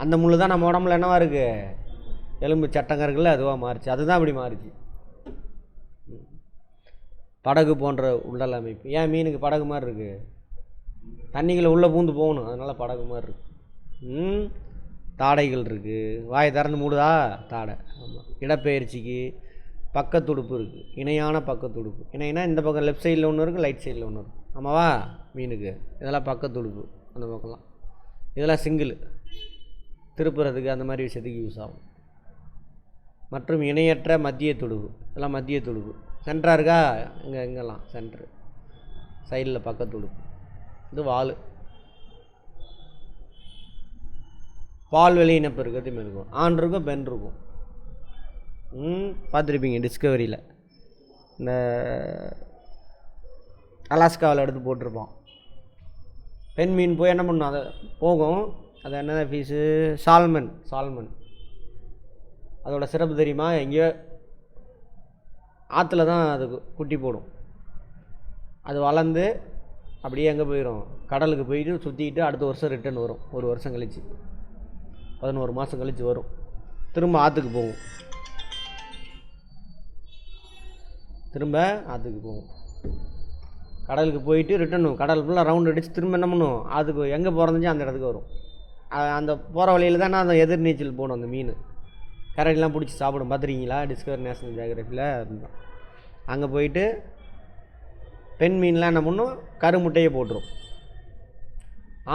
அந்த முள் தான் நம்ம உடம்புல என்னவா இருக்குது, எலும்பு சட்டங்க இருக்குல்ல, அதுவாக மாறிச்சு. அதுதான் அப்படி மாறிச்சு. படகு போன்ற உடல் அமைப்பு. ஏன் மீனுக்கு படகு மாதிரி இருக்குது, தண்ணிகளை உள்ளே பூந்து போகணும், அதனால் படகு மாதிரி இருக்குது. தாடைகள் இருக்குது, வாயை திறந்து மூடுதா தாடை. ஆமாம். இடப்பெயர்ச்சிக்கு பக்கத்துடுப்பு இருக்குது, இணையான பக்கத்துடுப்பு. இணைனா இந்த பக்கம் லெஃப்ட் சைடில் ஒன்று இருக்குது, ரைட் சைடில் ஒன்று இருக்குது. ஆமாவா? மீனுக்கு இதெல்லாம் பக்கத்துடுப்பு. அந்த பக்கம்லாம் இதெல்லாம் சிங்கிள், திருப்புறதுக்கு அந்த மாதிரி விஷயத்துக்கு யூஸ் ஆகும். மற்றும் இணையற்ற மத்திய துடுப்பு, இதெல்லாம் மத்திய துடுப்பு. சென்டராக இருக்கா? இங்கெல்லாம் சென்ட்ரு, சைடில் பக்கத்துடுப்பு. இது வால். பால்வெளி இணைப்பு இருக்கிறது இருக்கும். ஆண் இருக்கும், பெண் இருக்கும். பார்த்துருப்பீங்க டிஸ்கவரியில், இந்த அலாஸ்காவில் எடுத்து போட்டிருப்போம். பெண் மீன் போய் என்ன பண்ணும், அதை போகும். அது என்ன ஃபீஸு? சால்மன். அதோட சிறப்பு தெரியுமா? எங்கேயோ ஆற்றுல தான் அது குட்டி போடும். அது வளர்ந்து அப்படியே எங்கே போயிடும்? கடலுக்கு போயிட்டு சுற்றிக்கிட்டு அடுத்த வருஷம் ரிட்டர்ன் வரும். 1 வருஷம் கழிச்சு, 11 மாதம் கழித்து வரும். திரும்ப ஆற்றுக்கு போகும். கடலுக்கு போயிட்டு ரிட்டர்ன், கடல் ஃபுல்லாக ரவுண்ட் அடித்து திரும்ப என்ன பண்ணும்? அதுக்கு எங்கே பிறந்துச்சு அந்த இடத்துக்கு வரும். அந்த போகிற வழியில் தானே அந்த எதிர்நீச்சல் போடும். அந்த மீன் கரடிலாம் பிடிச்சி சாப்பிடும். பார்த்துருக்கீங்களா டிஸ்கவரி நேஷனல் ஜியோகிராஃபியில்? அதுதான். அங்கே போயிட்டு பெண் மீன்லாம் என்ன பண்ணும்? கருமுட்டையை போட்டுரும்.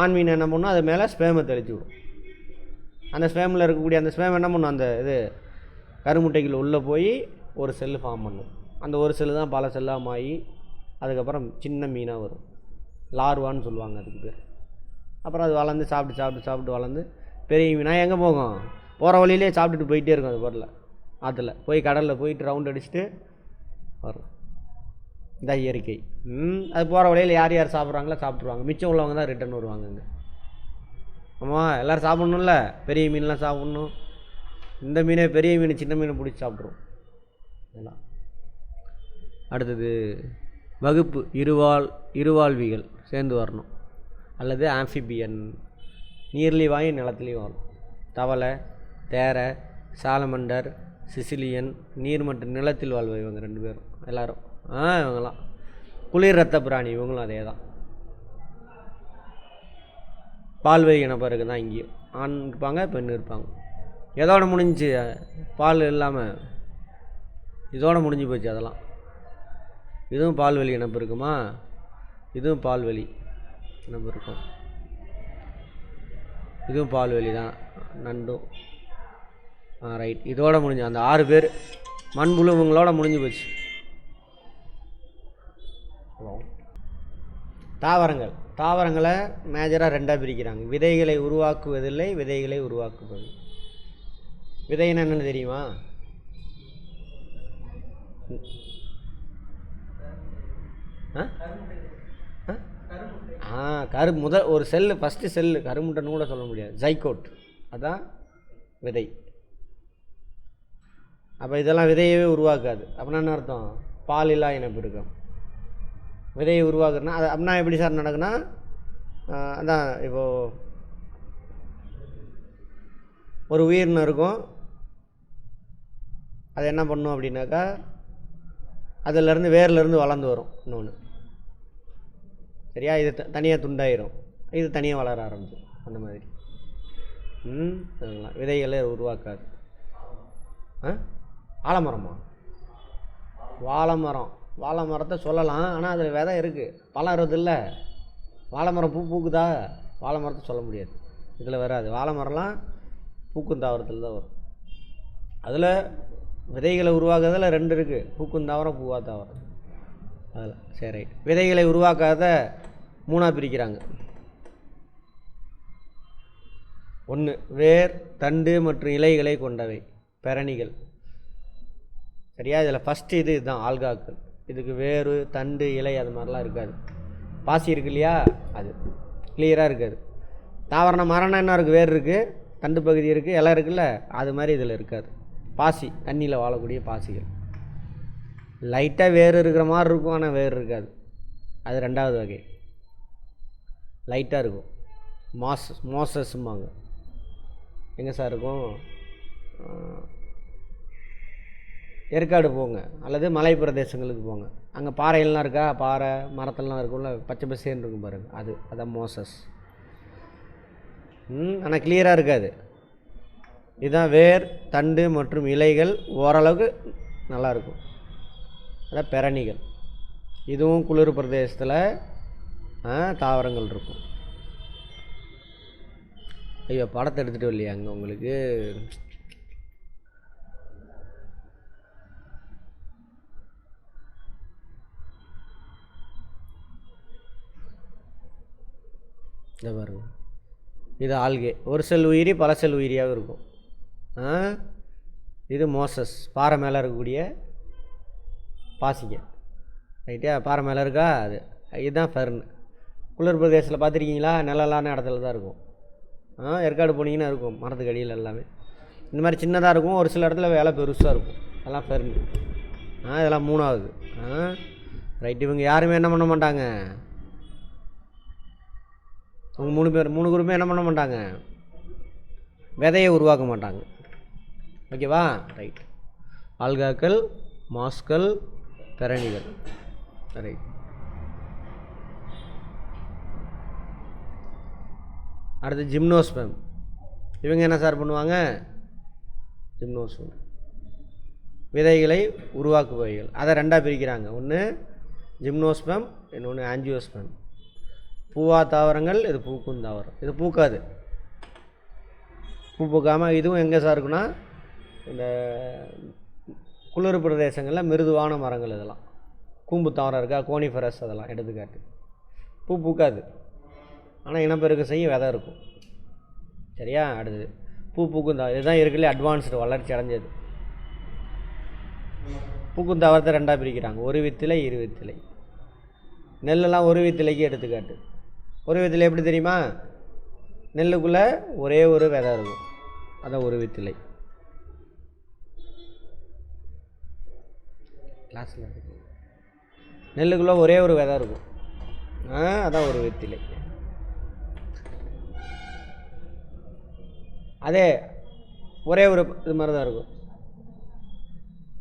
ஆண் மீன் என்ன பண்ணும்? அது மேலே ஸ்பேமை தெளித்து விடும். அந்த ஸ்பேமில் இருக்கக்கூடிய அந்த ஸ்பேம் என்ன பண்ணும்? அந்த இது கருமுட்டைக்குள்ள உள்ளே போய் ஒரு செல்லு ஃபார்ம் பண்ணும். அந்த ஒரு செல்லு தான் பல செல்லாக மாறி அதுக்கப்புறம் சின்ன மீனாக வரும். லார்வான்னு சொல்லுவாங்க அதுக்கு பேர். அப்புறம் அது வளர்ந்து சாப்பிட்டு வளர்ந்து பெரிய மீனாக எங்கே போகும்? போகிற வழியிலே சாப்பிட்டுட்டு போயிட்டே இருக்கும். அது பொருளை ஆற்றுல போய் கடலில் போயிட்டு ரவுண்ட் அடிச்சுட்டு வரும். இதான் இயற்கை. அது போகிற வழியில் யார் யார் சாப்பிட்றாங்களோ சாப்பிட்ருவாங்க. மிச்சம் உள்ளவங்க தான் ரிட்டர்ன் வருவாங்கங்க. ஆமாம், எல்லோரும் சாப்பிட்ணும்ல, பெரிய மீன்லாம் சாப்பிட்ணும். இந்த மீனே பெரிய மீன் சின்ன மீனை பிடிச்சி சாப்பிட்ருவோம் எல்லாம். அடுத்தது வகுப்பு இருவாழ்விகள் சேர்ந்து வரணும். அல்லது ஆம்ஃபிபியன், நீர்லி வாய் நிலத்துலேயும் வரும். தவளை, தேரை, சாலமண்டர், சிசிலியன், நீர் மற்றும் நிலத்தில் வாழ்வை இவங்க 2 பேரும் எல்லோரும். இவங்கெல்லாம் குளிர் ரத்த பிராணி. இவங்களும் அதே தான். பால்வழி இனப்பெருக்கு தான். இங்கேயும் ஆண் இருப்பாங்க, பெண் இருப்பாங்க. எதோட முடிஞ்சு? பால் இல்லாமல் இதோட முடிஞ்சு போச்சு. அதெல்லாம் இதுவும் பால்வெளி இனப்பு இருக்குமா? இதுவும் பால்வெளி இனப்பு இருக்கும். இதுவும் பால்வெளி தான், நண்டும். ரைட். இதோட முடிஞ்சு அந்த 6 பேர் மண்புழுவங்களோட முடிஞ்சு போச்சு. தாவரங்களை மேஜராக 2ஆக பிரிக்கிறாங்க. விதைகளை உருவாக்குவதில்லை, விதைகளை உருவாக்குவது. விதைன்னா என்னென்னு தெரியுமா? முதல் ஒரு செல்லு, ஃபஸ்ட்டு செல்லு, கருமுட்டைன்னு கூட சொல்ல முடியாது, ஜைகோட், அதான் விதை. அப்போ இதெல்லாம் விதையவே உருவாக்காது. அப்படின்னா என்ன அர்த்தம்? பால் இல்லா இனப்பு இருக்கும். விதையை உருவாக்குறதுனா அது அப்படின்னா எப்படி சார் நடக்குன்னா, அதான் இப்போது ஒரு உயிரினம் இருக்கும். அது என்ன பண்ணும் அப்படின்னாக்கா, அதிலேருந்து வேர்லேருந்து வளர்ந்து வரும் இன்னொன்று. சரியா? இது தனியாக துண்டாயிரும், இது தனியாக வளர ஆரம்பிச்சிடும். அந்த மாதிரி விதைகளை உருவாக்காது. ஆலமரமா? வாழை மரத்தை சொல்லலாம், ஆனால் அதில் விதை இருக்குது, பழம் வருது இல்லை. வாழை மரம் பூக்குதா? வாழை மரத்தை சொல்ல முடியாது, இதில் வராது. வாழை மரம்லாம் பூக்கும் தாவரத்தில் தான் வரும். அதில் விதைகளை உருவாக்குறதுல 2 இருக்குது, பூக்கும் தாவரம், பூவா தாவரம். அதில் சரி, ரைட். விதைகளை உருவாக்காத 3ஆக பிரிக்கிறாங்க. 1 வேர், தண்டு மற்றும் இலைகளை கொண்டவை, பெரணிகள். சரியா? இதில் ஃபஸ்ட்டு இதுதான் ஆல்காக்கள். இதுக்கு வேறு, தண்டு, இலை அது மாதிரிலாம் இருக்காது. பாசி இருக்கு இல்லையா, அது கிளியராக இருக்காது. தாவரண மரம் என்ன இருக்குது? வேர் இருக்குது, தண்டு பகுதி இருக்குது, இலை இருக்குல்ல, அது மாதிரி இதில் இருக்காது. பாசி, தண்ணியில் வாழக்கூடிய பாசிகள். லைட்டாக வேர் இருக்கிற மாதிரி இருக்கும், ஆனால் வேர் இருக்காது. அது 2வது வகை. லைட்டாக இருக்கும், மோசஸ்ம்பாங்க. எங்கே சார் இருக்கும்? ஏற்காடு போங்க, அல்லது மலை பிரதேசங்களுக்கு போங்க. அங்கே பாறைகள்லாம் இருக்கா? பாறை மரத்தெல்லாம் இருக்கும்ல, பச்சை பசேன்னு இருக்கும் பாருங்கள், அதான் மோசஸ். ஆனால் கிளியராக இருக்காது. இதுதான் வேர், தண்டு மற்றும் இலைகள் ஓரளவுக்கு நல்லாயிருக்கும். அதான் பெரணிகள். இதுவும் குளிர் பிரதேசத்தில் தாவரங்கள் இருக்கும். ஐயோ, படத்தை எடுத்துகிட்டு வரலையா அங்கே உங்களுக்கு? இதை பாருங்க, இது ஆல்கே. ஒரு செல் உயிரி பல செல் உயிரியாகவும் இருக்கும். இது மோசஸ், பாறை மேலே இருக்கக்கூடிய பாசிங்க. ரைட்டா, பாறை மேலே இருக்கா அது. இதுதான் ஃபெர்ன். குளிர் பிரதேசத்தில் பார்த்துருக்கீங்களா? நிழலான இடத்துல தான் இருக்கும். ஏற்காடு போனீங்கன்னா இருக்கும், மரத்துக்கு அடியில் எல்லாமே இந்த மாதிரி சின்னதாக இருக்கும். ஒரு சில இடத்துல வேலை பெருசாக இருக்கும். அதெல்லாம் ஃபெர்ன். இதெல்லாம் 3வது. ரைட். இவங்க யாருமே என்ன பண்ண மாட்டாங்க, அவங்க 3 குரூப்புமே என்ன பண்ண மாட்டாங்க, விதையை உருவாக்க மாட்டாங்க. ஓகேவா? ரைட். ஆல்காக்கள், மாஸ்கள், பெரணிகள். ரைட். அடுத்து ஜிம்னோஸ்பெம். இவங்க என்ன சார் பண்ணுவாங்க? ஜிம்னோஸ்பெம் விதைகளை உருவாக்குபவைகள். அதை 2ஆக பிரிக்கிறாங்க. ஒன்று ஜிம்னோஸ்பெம், இன்னொன்று ஆஞ்சியோஸ்பெம். பூவா தாவரங்கள், இது பூக்கும் தாவரம். இது பூக்காது, பூ பூக்காமல். இதுவும் எங்கே சார் இருக்குன்னா இந்த குளிர் பிரதேசங்களில் மிருதுவான மரங்கள். இதெல்லாம் கூம்பு தாவரம் இருக்கா, கோனிஃபரஸ், அதெல்லாம் எடுத்துக்காட்டு. பூ பூக்காது, ஆனால் இனப்பெருக்க செய்ய விதை இருக்கும். சரியா? அடுத்தது பூ பூக்கும் தாவரம். இதுதான் இருக்குல்ல அட்வான்ஸ்டு, வளர்ச்சி அடைஞ்சது. பூக்கும் தாவரத்தை 2ஆக பிரிக்கிறாங்க. ஒரு வித்திலை, இரு வித்திலை. நெல்லெல்லாம் ஒரு வித்திலைக்கு எடுத்துக்காட்டு. ஒரு வித்திலை எப்படி தெரியுமா? நெல்லுக்குள்ளே ஒரே ஒரு விதை இருக்கும், அதான் ஒரு வித்திலை. கிளாஸில் நெல்லுக்குள்ளே ஒரே ஒரு விதை இருக்கும், அதான் ஒரு வித்திலை. அதே ஒரே ஒரு இது மாதிரி தான் இருக்கும்.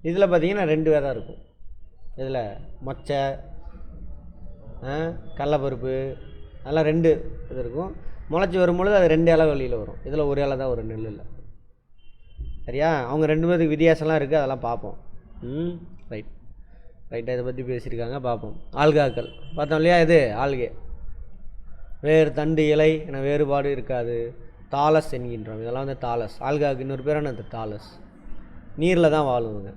இதில் பார்த்தீங்கன்னா 2 விதை இருக்கும். இதில் மொச்சை, கடலப்பருப்பு, அதெல்லாம் 2 இது இருக்கும். முளைச்சி வரும்பொழுது அது 2 இலை வெளியில் வரும். இதில் ஒரு இலை தான் ஒரு நெல் இல்லை. சரியா? அவங்க 2 பேருக்கு வித்தியாசம்லாம் இருக்குது, அதெல்லாம் பார்ப்போம். ரைட். ரைட்டாக இதை பற்றி பேசியிருக்காங்க, பார்ப்போம். ஆல்காக்கள் பார்த்தோம் இல்லையா? இது ஆல்கே. வேறு தண்டு இலை என வேறுபாடு இருக்காது. தாலஸ் என்கின்றோம். இதெல்லாம் வந்து தாலஸ். ஆல்காவுக்கு இன்னொரு பேர் என்ன? தாலஸ். நீரில் தான் வாழுவுங்க.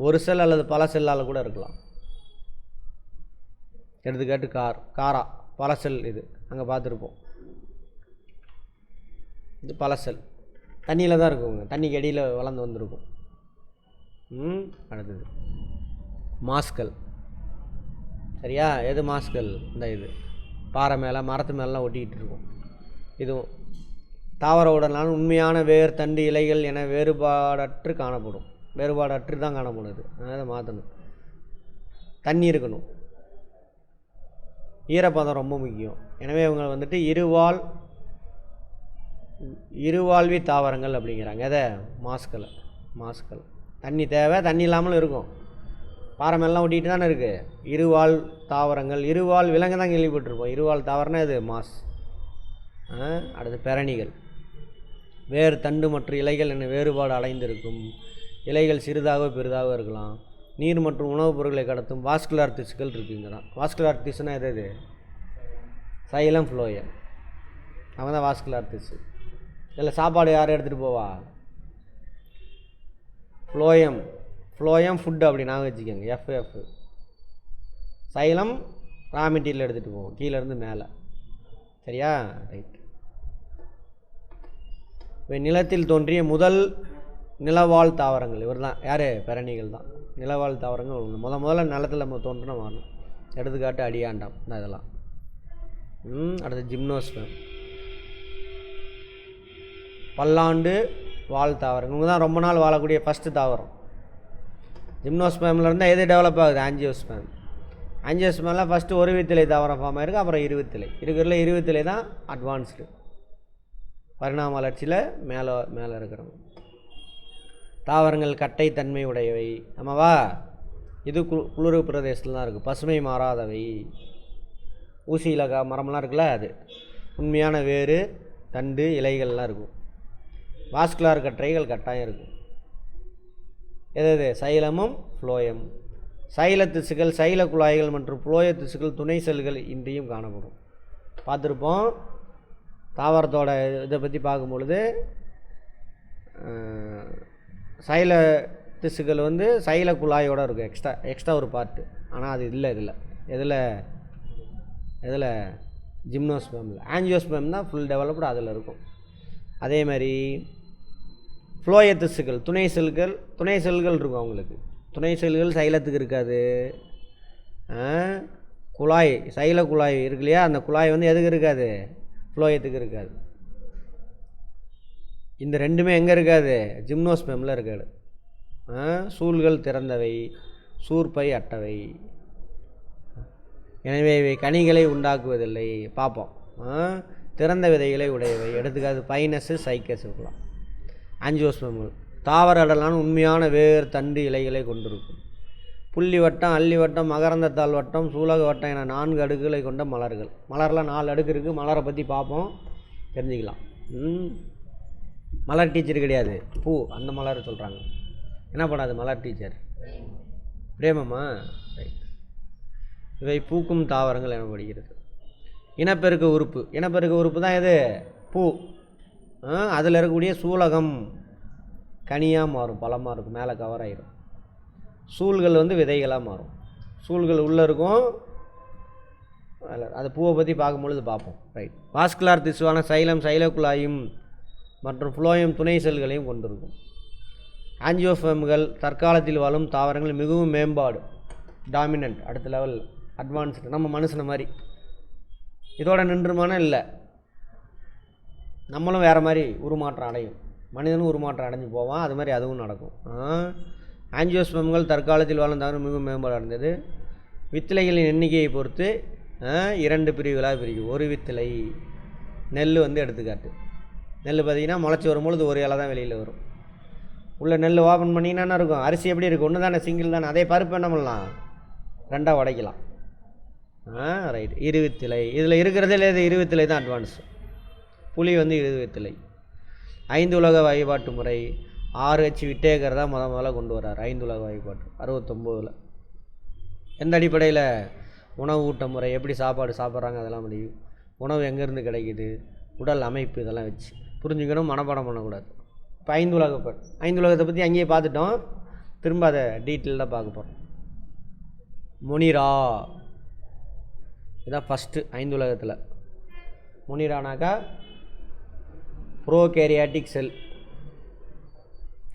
ஒரு செல் அல்லது பல செல்லால் கூட இருக்கலாம். எடுத்துக்காட்டு காரா, பல செல். இது அங்கே பார்த்துருப்போம். இது பல செல், தண்ணியில் தான் இருக்குங்க, தண்ணிக்கு அடியில் வளர்ந்து வந்திருக்கும். அடுத்தது மாஸ்கள். சரியா? எது மாஸ்கள்? இந்த இது பாறை மேலே, மரத்து மேலாம் ஒட்டிக்கிட்டு இருக்கும். இதுவும் தாவர உடனான உண்மையான வேர், தண்டு, இலைகள் என வேறுபாடற்று காணப்படும். வேறுபாடற்று தான் காணப்படுது. அதை மாற்றணும். தண்ணி இருக்கணும், ஈரப்பதம் ரொம்ப முக்கியம். எனவே இவங்க வந்துட்டு இருவாழ்வி தாவரங்கள் அப்படிங்கிறாங்க. எதை? மாஸ்கள். தண்ணி தேவை, தண்ணி இல்லாமலும் இருக்கும். பாறை மேலாம் ஒட்டிகிட்டு தானே இருக்குது. இருவாழ் தாவரங்கள். இருவாழ் விலங்கு தான் கேள்விப்பட்டிருப்போம். இருவாழ் தாவரம்னா இது மாஸ். அடுத்து பெரணிகள். வேறு, தண்டு மற்றும் இலைகள் என வேறுபாடு அடைந்திருக்கும். இலைகள் சிறிதாக பெரிதாக இருக்கலாம். நீர் மற்றும் உணவுப் பொருட்களை கடத்தும் வாஸ்குலார் திசுக்கள் இருக்குங்கிறான். வாஸ்குலார் திசுனா எது? Xylem, phloem. அவன் தான் வாஸ்குலார் திசு. இதில் சாப்பாடு யார் எடுத்துகிட்டு போவா? ஃப்ளோயம் ஃபுட் அப்படி நான் வச்சுக்கோங்க, FF. சைலம் ரா மெட்டீரியல் எடுத்துகிட்டு போவோம், கீழேருந்து மேலே. சரியா? ரைட். இப்போ நிலத்தில் தோன்றிய முதல் நிலவாழ் தாவரங்கள் இவர் தான். யார்? பெரணிகள் தான். நிலவாழ் தாவரங்கள் முதல்ல நிலத்தில் நம்ம தோன்றினா வரணும். எடுத்துக்காட்டு அடியாண்டம் தான் இதெல்லாம். அடுத்து ஜிம்னோஸ்பெம். பல்லாண்டு வாழ் தாவரங்கள். இவங்க தான் ரொம்ப நாள் வாழக்கூடிய ஃபஸ்ட்டு தாவரம். ஜிம்னோஸ்பெம்மில் இருந்தால் எது டெவலப் ஆகுது? ஆஞ்சியோஸ்பெம். ஆஞ்சியோஸ்பெம்மில் ஃபஸ்ட்டு ஒரு வித்திலை தாவரம் ஃபார்ம் ஆயிருக்கு, அப்புறம் இருவித்திலை. இருக்கிறதுல இருவித்திலை தான் அட்வான்ஸ்டு பரிணாம வளர்ச்சியில் மேலே இருக்கிறவங்க. தாவரங்கள் கட்டை தன்மை உடையவை. ஆமாவா? இது குளிர் பிரதேசத்தில் தான் இருக்குது. பசுமை மாறாதவை. ஊசியில் மரம்லாம் இருக்குல்ல, அது உண்மையான வேறு, தண்டு, இலைகள்லாம் இருக்கும். வாஸ்குலார் கற்றைகள் கட்டாயம் இருக்கும். எது சைலமும் ஃப்ளோயம். சைல திசுக்கள், சைல குழாய்கள் மற்றும் புளோய திசுக்கள் துணை செல்கள் இன்றியும் காணப்படும். பார்த்துருப்போம். தாவரத்தோட இதை பற்றி பார்க்கும் பொழுது சைல திசுக்கள் வந்து சைல குழாயோடு இருக்கும், எக்ஸ்ட்ரா ஒரு பார்ட்டு. ஆனால் அது இல்லை இதில் ஜிம்னோஸ்பெர்மில். ஆஞ்சியோஸ்பெர்ம் தான் ஃபுல் டெவலப்டு அதில் இருக்கும். அதே மாதிரி ஃப்ளோய திசுக்கள் துணை செல்கள் இருக்கும் அவங்களுக்கு. துணை செல்கள் சைலத்துக்கு இருக்காது. குழாய், சைல குழாய் இருக்கு இல்லையா, அந்த குழாய் வந்து எதுக்கு இருக்காது, ஃப்ளோயத்துக்கு இருக்காது. இந்த ரெண்டுமே எங்கே இருக்காது, ஜிம்னோஸ்பெர்மில் இருக்காது. சூல்கள் திறந்தவை, சூர்பை அட்டவை. எனவே இவை கனிகளை உண்டாக்குவதில்லை. பார்ப்போம். திறந்த விதைகளை உடையவை. எடுத்துக்காது பைனஸு, சைக்கஸ் இருக்கலாம். ஆஞ்சியோஸ்பெர்ம்கள் தாவர அடலான உண்மையான வேர், தண்டு, இலைகளை கொண்டிருக்கும். புள்ளி வட்டம், அல்லி வட்டம், மகரந்தத்தாள் வட்டம், சூலக வட்டம் என 4 அடுக்குகளை கொண்ட மலர்கள். மலரில் 4 அடுக்கு இருக்குது. மலரை பற்றி பார்ப்போம், தெரிஞ்சுக்கலாம். மலர் டீச்சர் கிடையாது, பூ. அந்த மலர் சொல்கிறாங்க. என்ன பண்ணாது மலர் டீச்சர்? பிரேமமா? ரைட். இவை பூக்கும் தாவரங்கள் எனப்படுகிறது. இனப்பெருக்க உறுப்பு தான் எது? பூ. அதில் இருக்கக்கூடிய சூலகம் கனியாக மாறும், பழமாக இருக்கும், மேலே கவர் ஆகிடும். சூல்கள் வந்து விதைகளாக மாறும். சூல்கள் உள்ளே இருக்கும். அது பூவை பற்றி பார்க்கும்பொழுது பார்ப்போம். ரைட். வாஸ்குலார் திசுவான சைலம், சைலக்குழாயும் மற்றும் ஃப்ளோயம் துணை செல்களையும் கொண்டிருக்கும். ஆஞ்சியோஸ்பெர்ம்கள் தற்காலத்தில் வாழும் தாவரங்கள் மிகவும் மேம்பாடு, டாமினன்ட், அடுத்த லெவல், அட்வான்ஸ்டு. நம்ம மனுஷனை மாதிரி இதோட நின்றுமான இல்லை. நம்மளும் வேறு மாதிரி உருமாற்றம் அடையும். மனிதனும் உருமாற்றம் அடைஞ்சு போவான். அது மாதிரி அதுவும் நடக்கும். ஆஞ்சியோஸ்பெர்ம்கள் தற்காலத்தில் வாழும் தாவரம் மிகவும் மேம்பாடு அடைந்தது. வித்திலைகளின் எண்ணிக்கையை பொறுத்து 2 பிரிவுகளாக பிரிக்கும். ஒரு வித்திலை, நெல் வந்து எடுத்துக்காட்டு. நெல் பார்த்திங்கன்னா முளைச்சி வரும்பொழுது ஒரு இலை தான் வெளியில் வரும். உள்ள நெல் ஓப்பன் பண்ணிங்கன்னா என்ன இருக்கும்? அரிசி எப்படி இருக்குது? ஒன்று தானே, சிங்கிள் தானே. அதே பருப்பு என்ன பண்ணலாம்? 2ஆக உடைக்கலாம். ரைட். இருவித்திலை. இதில் இருக்கிறதே இல்லை, இருவித்திலை தான் அட்வான்ஸ். புளி வந்து இருவித்திலை. 5 உலக வகைப்பாட்டு முறை. RH விட்டேக்கர் தான் முதல்ல கொண்டு வர்றார் 5 உலக வகைப்பாட்டு 69. எந்த அடிப்படையில்? உணவு ஊட்ட முறை, எப்படி சாப்பாடு சாப்பிட்றாங்க அதெல்லாம் முடியும். உணவு எங்கேருந்து கிடைக்கிது, உடல் அமைப்பு, இதெல்லாம் வச்சு புரிஞ்சுக்கணும், மனப்பாடம் பண்ணக்கூடாது. இப்போ 5 உலகப்பாடு, 5 உலகத்தை பற்றி அங்கேயே பார்த்துட்டோம். திரும்ப அதை டீட்டெயில்டாக பார்க்க போகிறோம். முனிரா இதான் ஃபஸ்ட்டு 5 உலகத்தில். முனிரானாக்கா ப்ரோகேரியாட்டிக் செல்.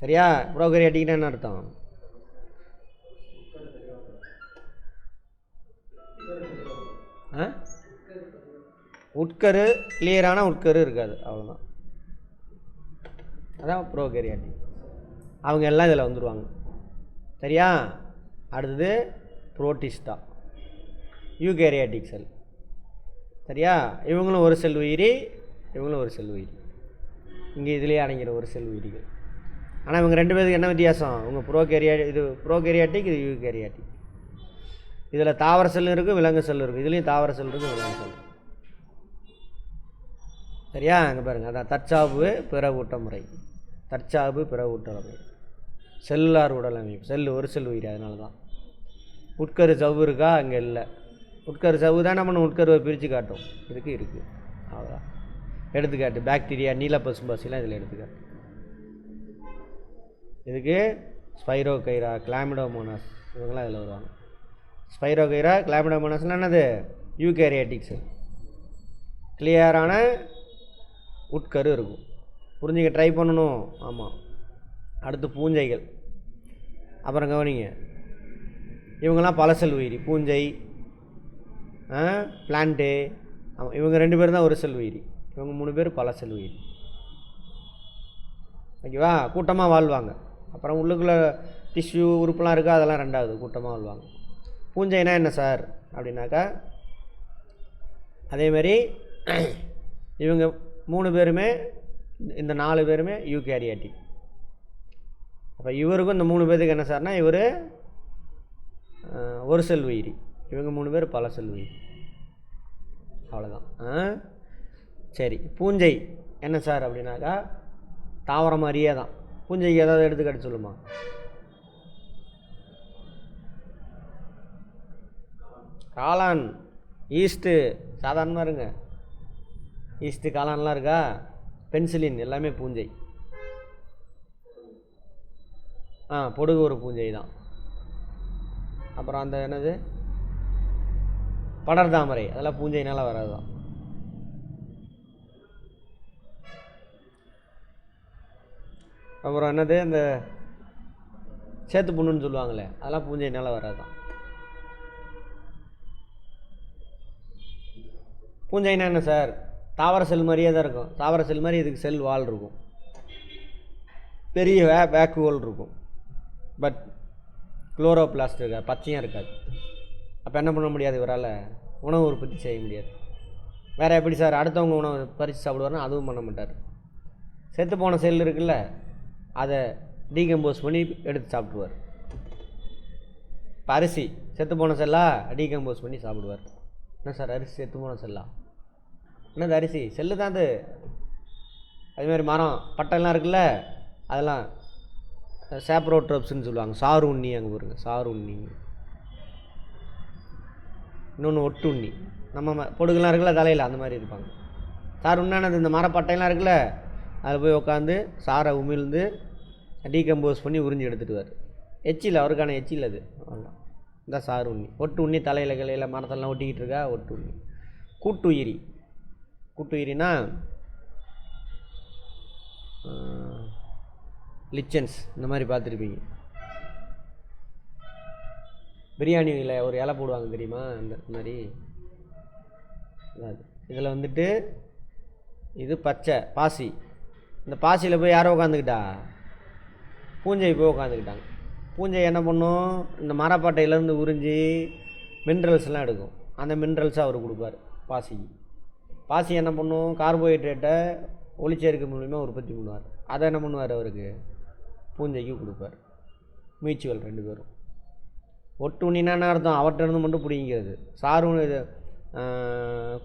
சரியா? ப்ரோகேரியாட்டிக்னா என்ன அர்த்தம்? உட்கரு கிளியரான உட்கரு இருக்காது, அவ்வளோதான். அதான் ப்ரோகேரியாட்டிக். அவங்க எல்லாம் இதில் வந்துடுவாங்க. சரியா? அடுத்தது புரோட்டிஸ்டா, யூகேரியாட்டிக் செல். சரியா? இவங்களும் ஒரு செல் உயிரி, இவங்களும் ஒரு செல் உயிரி. இங்கே இதிலே அடங்கிற ஒரு செல் உயிரிகள். ஆனால் இவங்க 2 பேருக்கு என்ன வித்தியாசம்? இவங்க இது ப்ரோகேரியாட்டிக், இது யூகேரியாட்டிக். இதில் தாவர செல் இருக்குது, விலங்கு செல் இருக்குது. இதுலேயும் தாவர செல் இருக்குது, விலங்கு செல். சரியா? அங்கே பாருங்கள், அதான் தற்சார்பு பிற ஊட்ட முறை. தற்சார்பு பிற ஊட்டமுறை. செல்லுலார் உடல் அமைப்பு. செல் ஒரு செல் உயிரி. அதனால தான் உட்கரு சவ்வு இருக்கா? அங்கே இல்லை. உட்கரு சவ்வு தான் நம்ம உட்கருவை பிரித்து காட்டும். இதுக்கு இருக்குது, அவ்வளோதான். எடுத்துக்காட்டு பாக்டீரியா, நீல பசும்பாசிலாம் இதில் எடுத்துக்காட்டு. இதுக்கு ஸ்பைரோகைரா, கிளாமிடோமோனாஸ், இவங்களாம் இதில் வருவாங்க. ஸ்பைரோகைரா, கிளாமிடோமோனாஸ்லாம் என்னது? யூகேரியாட்டிக் செல். கிளியரான உட்கரு இருக்கும். புரிஞ்சுக்க ட்ரை பண்ணணும். ஆமாம். அடுத்து பூஞ்சைகள். அப்புறம் கவனிங்க, இவங்கெல்லாம் பல செல் உயிரி. பூஞ்சை, பிளான்ட்டு. ஆமாம், இவங்க 2 பேர் தான் ஒரு செல் உயிரி. இவங்க 3 பேர் பல செல் உயிரி. ஓகேவா? கூட்டமாக வாழ்வாங்க. அப்புறம் உள்ளுக்குள்ளே டிஷ்யூ உறுப்புலாம் இருக்கா, அதெல்லாம் 2வது. கூட்டமாக வாழ்வாங்க. பூஞ்சைனா என்ன சார் அப்படின்னாக்கா, அதேமாதிரி இவங்க 3 பேருமே, இந்த 4 பேருமே யூகேரியாட்டிக். அப்போ இவருக்கும் இந்த 3 பேருக்கு என்ன சார்னா, இவர் ஒரு செல் உயிரி, இவங்க 3 பேர் பல செல் உயிரி. அவ்வளோதான். சரி, பூஞ்சை என்ன சார் அப்படின்னாக்கா, தாவரம் மாதிரியே தான். பூஞ்சைக்கு ஏதாவது எடுத்துக்காட்டு சொல்லுமா? காளான், ஈஸ்ட்டு சாதாரணமாக இருங்க, ஈஸ்ட்டு காளான்லாம் இருக்கா, பென்சிலின் எல்லாமே பூஞ்சை. பொடுகு ஒரு பூஞ்சை தான். அப்புறம் அந்த என்னது படர்தாமரை, அதெல்லாம் பூஞ்சைனால வராது தான். அப்புறம் என்னது அந்த சேத்து புண்ணுன்னு சொல்லுவாங்களே, அதெல்லாம் பூஞ்சைனால வராது தான். பூஞ்சைனா என்ன சார்? தாவர செல் மாதிரியே தான் இருக்கும். தாவர செல் மாதிரி இதுக்கு செல் வால் இருக்கும், பெரிய வேக்குவல் இருக்கும், பட் குளோரோபிளாஸ்ட் இருக்காது, பச்சையாக இருக்காது. அப்போ என்ன பண்ண முடியாது, இவரால் உணவு உற்பத்தி செய்ய முடியாது. வேறு எப்படி சார் அடுத்தவங்க உணவு பறித்து சாப்பிடுவார்னா அதுவும் பண்ண மாட்டார். செத்து போன செல் இருக்குல்ல, அதை டீகம்போஸ் பண்ணி எடுத்து சாப்பிடுவார். இப்போ அரிசி செத்து போன செல்லாக டீகம்போஸ் பண்ணி சாப்பிடுவார். என்ன சார் அரிசி செத்து போன செல்லா? என்னது அரிசி செல்லு தான் அது. அதுமாதிரி மரம் பட்டெல்லாம் இருக்குல்ல, அதெல்லாம் சாப்ரோட்ரோப்ஸ்ன்னு சொல்லுவாங்க. சாறு உண்ணி, அங்கே பாருங்க சாறு உண்ணி. இன்னொன்று ஒட்டு உண்ணி, நம்ம பொடுகெல்லாம் இருக்குல்ல தலையில், அந்த மாதிரி இருப்பாங்க. சாறு உண்ணானது இந்த மரப்பட்டையெல்லாம் இருக்குல்ல, அதில் போய் உட்காந்து சாரை உமிழ்ந்து டீகம்போஸ் பண்ணி உறிஞ்சி எடுத்துட்டுவார். எச்சில் அவருக்கான எச்சில் அது, அவ்வளோதான். இந்த சாறு உண்ணி. ஒட்டு உண்ணி தலையில் கிளையில் மரத்தெல்லாம் ஒட்டிக்கிட்டு இருக்கா, ஒட்டு உண்ணி. கூட்டுயிரி, கூட்டுயிரினா லிச்சன்ஸ் இந்த மாதிரி பார்த்துருப்பீங்க. பிரியாணியில் ஒரு இலை போடுவாங்க தெரியுமா, அந்த மாதிரி. இதில் வந்துட்டு இது பச்சை பாசி. இந்த பாசியில் போய் யாரோ உட்காந்துக்கிட்டா, பூஞ்சை போய் உட்காந்துக்கிட்டாங்க. பூஞ்சை என்ன பண்ணும், இந்த மரப்பட்டையிலேருந்து உறிஞ்சி மினரல்ஸ்லாம் எடுக்கும். அந்த மினரல்ஸை அவர் கொடுப்பார் பாசிக்கு. பாசி என்ன பண்ணும், கார்போஹைட்ரேட்டை ஒளிச்சேர்க்கை மூலிமா உற்பத்தி பண்ணுவார். அதை என்ன பண்ணுவார், அவருக்கு பூஞ்சைக்கு கொடுப்பார். மியூச்சுவல் ரெண்டு பேரும். ஒட்டு உண்ணினா என்ன அர்த்தம், அவர்கிட்ட மட்டும் பிடிங்கிறது. சாரு இது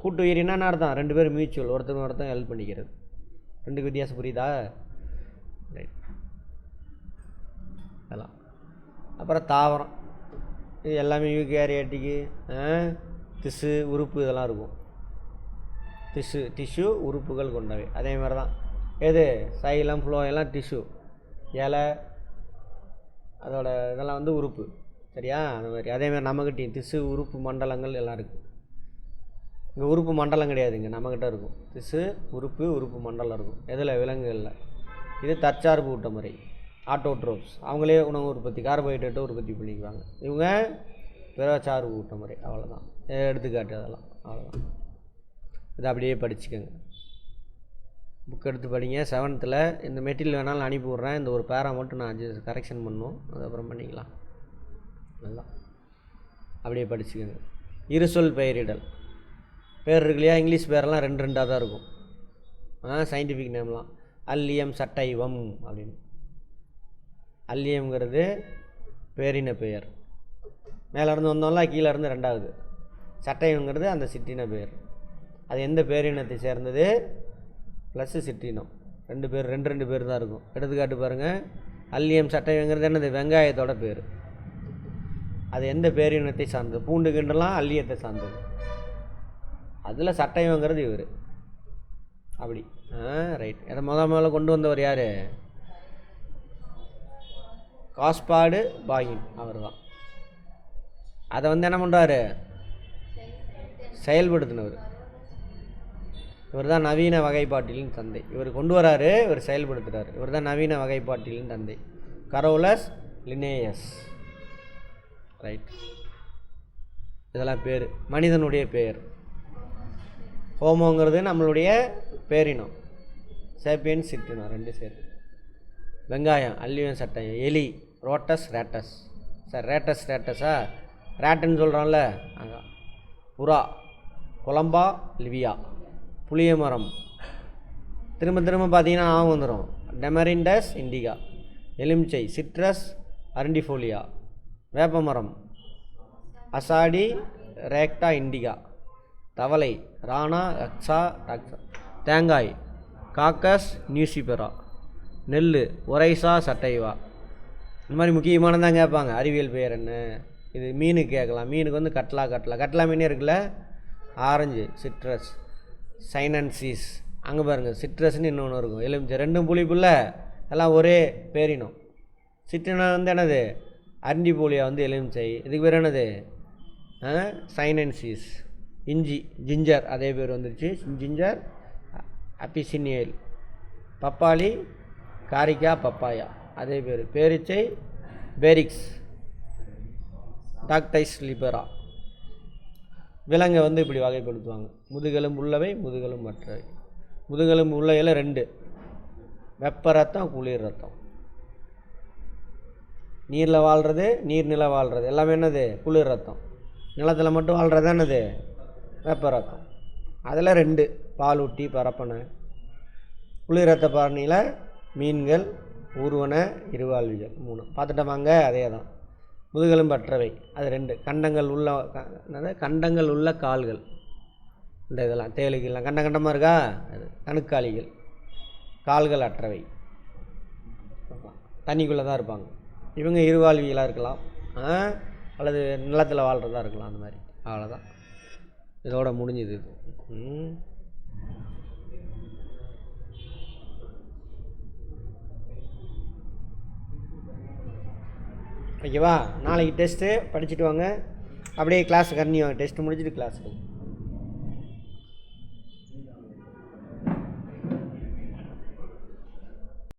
கூட்டு உயிரினா என்ன அர்த்தம், ரெண்டு பேரும் மியூச்சுவல், ஒருத்தருக்கு ஒருத்தர் ஹெல்ப் பண்ணிக்கிறது. ரெண்டுக்கு வித்தியாசம் புரியுதா? ரைட். அதெல்லாம் அப்புறம் தாவரம், இது எல்லாமே யூகேரியாட்டிக்கு திசு உறுப்பு இதெல்லாம் இருக்கும். டிஷ்யூ உறுப்புகள் கொண்டவை. அதே மாதிரி தான் எது சைலம் ஃப்ளோ எல்லாம் டிஷ்யூ, இலை அதோட இதெல்லாம் வந்து உறுப்பு. சரியா? அந்த மாதிரி அதேமாதிரி நம்மக்கிட்டையும் திசு உறுப்பு மண்டலங்கள் எல்லாம் இருக்குது. இங்கே உறுப்பு மண்டலம் கிடையாதுங்க, நம்மக்கிட்ட இருக்கும் திசு உறுப்பு உறுப்பு மண்டலம் இருக்கும். எதில்? விலங்குகளில். இது தற்சார்பு ஊட்ட முறை, ஆட்டோட்ரோப்ஸ். அவங்களே உணவு உற்பத்தி கார்போஹைட்ரேட்டை உற்பத்தி பண்ணிக்குவாங்க. இவங்க பிறச்சார்பு ஊட்ட முறை. அவ்வளோதான் எடுத்துக்காட்டு, அதெல்லாம் அவ்வளோதான். இதை அப்படியே படிச்சுக்கோங்க, புக் எடுத்து படிங்க. 7th இந்த மெட்டீரியல் வேணாலும் அனுப்பி விட்றேன். இந்த ஒரு பேரா மட்டும் நான் கரெக்ஷன் பண்ணணும், அதுக்கப்புறம் பண்ணிக்கலாம். நல்லா அப்படியே படிச்சுக்கோங்க. இருசொல் பெயரிடல். பேர் இருக்கு இல்லையா, இங்கிலீஷ் பேரெல்லாம் 2 தான் இருக்கும். சயின்டிஃபிக் நேம்லாம் அல்லியம் சட்டைவம் அப்படின்னு. அல்லியம்ங்கிறது பேரின பெயர், மேலேருந்து வந்தோம்ல, கீழே இருந்து 2வது. சட்டைவங்கிறது அந்த சிற்றின பெயர். அது எந்த பேரினத்தை சேர்ந்தது, ப்ளஸ்ஸு சிற்றினம். 2 பேர் 2 பேர் தான் இருக்கும். எடுத்துக்காட்டு பாருங்கள், அல்லியம் சட்டைவங்கிறது என்னது, வெங்காயத்தோட பேர். அது எந்த பேரினத்தை சார்ந்தது, பூண்டு கிண்டலாம் அல்லியத்தை சார்ந்தது. அதில் சட்டைவங்கிறது இவர். அப்படி ரைட். இதை முதல்ல கொண்டு வந்தவர் யார்? காஸ்பார்டு பாயின், அவர் தான். அதை வந்து என்ன பண்ணுறாரு, செயல்படுத்தினவர். இவர் தான் நவீன வகைப்பாட்டிலின் தந்தை. இவர் கொண்டு வராரு, இவர் செயல்படுத்துகிறார். இவர் தான் நவீன வகைப்பாட்டிலின் தந்தை, கரோலஸ் லினேயஸ். ரைட். இதெல்லாம் பேர், மனிதனுடைய பெயர். ஹோமோங்கிறது நம்மளுடைய பேரினம், சேப்பியன் சிற்றினம் 2 சேர்த்து. வெங்காயம் அல்லியம் சட்டையம். எலி ரோட்டஸ் ரேட்டஸ். சார் ரேட்டஸா, ரேட்டுன்னு சொல்கிறோம்ல, அங்கே. புறா கொலம்பா லிவியா. புளிய மரம் திரும்ப பார்த்தீங்கன்னா ஆகும் வந்துடும், டெமரிண்டஸ் இண்டிகா. எலுமிச்சை சிட்ரஸ் அரண்டிஃபோலியா. வேப்ப மரம் அசாடி ரேக்டா இண்டிகா. தவளை ராணா அக்ஸா டாக்ஸா. தேங்காய் காக்கஸ் நியூசிபெரா. நெல் ஒரைசா சட்டைவா. இந்த மாதிரி முக்கியமானதான் கேட்பாங்க. அறிவியல் பெயர் என்ன, இது மீனுக்கு கேட்கலாம். மீனுக்கு வந்து கட்லா மீனே இருக்குல்ல, ஆரஞ்சு சிட்ரஸ். சைனன்சிஸ் அங்கே பாருங்கள், சிட்ரஸ்ன்னு இன்னொன்று இருக்கும், எலுமிச்சை. ரெண்டும் புளிப்புள்ள, எல்லாம் ஒரே பேரினம். சிட்ரனா வந்து என்னது, அண்டிபோலியா வந்து எலுமிச்சை. இதுக்கு பேர் என்னது, சைனன்சிஸ். இஞ்சி ஜிஞ்சர், அதே பேர் வந்துருச்சு, ஜிஞ்சர். அபிசினியல். பப்பாளி காரிக்கா பப்பாயா, அதே பேர். பேரிச்சை பேரிக்ஸ். டாக்டைஸ் லிபரா. விலங்கை வந்து இப்படி வகைப்படுத்துவாங்க, முதுகெலும்பு உள்ளவை, முதுகெலும்பு மற்றவை. முதுகெலும்பு உள்ளவையில் 2, வெப்ப ரத்தம், குளிர் ரத்தம். நீரில் வாழ்கிறது, நீர்நில வாழ்கிறது எல்லாமே என்னது, குளிர் ரத்தம். நிலத்தில் மட்டும் வாழ்கிறது என்னது, வெப்ப ரத்தம். அதில் 2, பாலூட்டி பரப்பனை. குளிர் ரத்த பாரணியில் மீன்கள், ஊர்வன, இருவாழ்விகள் 3 பார்த்துட்டோமாங்க. அதே தான். முதுகெலும்பற்றவை அது 2. கண்டங்கள் உள்ள, கண்டங்கள் உள்ள கால்கள். இந்த இதெல்லாம் தேலுக்கெல்லாம் கண்டமாக இருக்கா, அது கணுக்காலிகள். கால்கள் அற்றவை, தண்ணிக்குள்ளே தான் இருப்பாங்க. இவங்க இருவாழ்விகளாக இருக்கலாம், அல்லது நிலத்தில் வாழ்கிறதா இருக்கலாம். அந்த மாதிரி. அவ்வளோதான், இதோட முடிஞ்சுது இது. ஓகேவா? நாளைக்கு டெஸ்ட்டு படிச்சுட்டு வாங்க, அப்படியே கிளாஸுக்கு கன்னியூ வாங்க. டெஸ்ட்டு முடிச்சுட்டு கிளாஸுக்கு.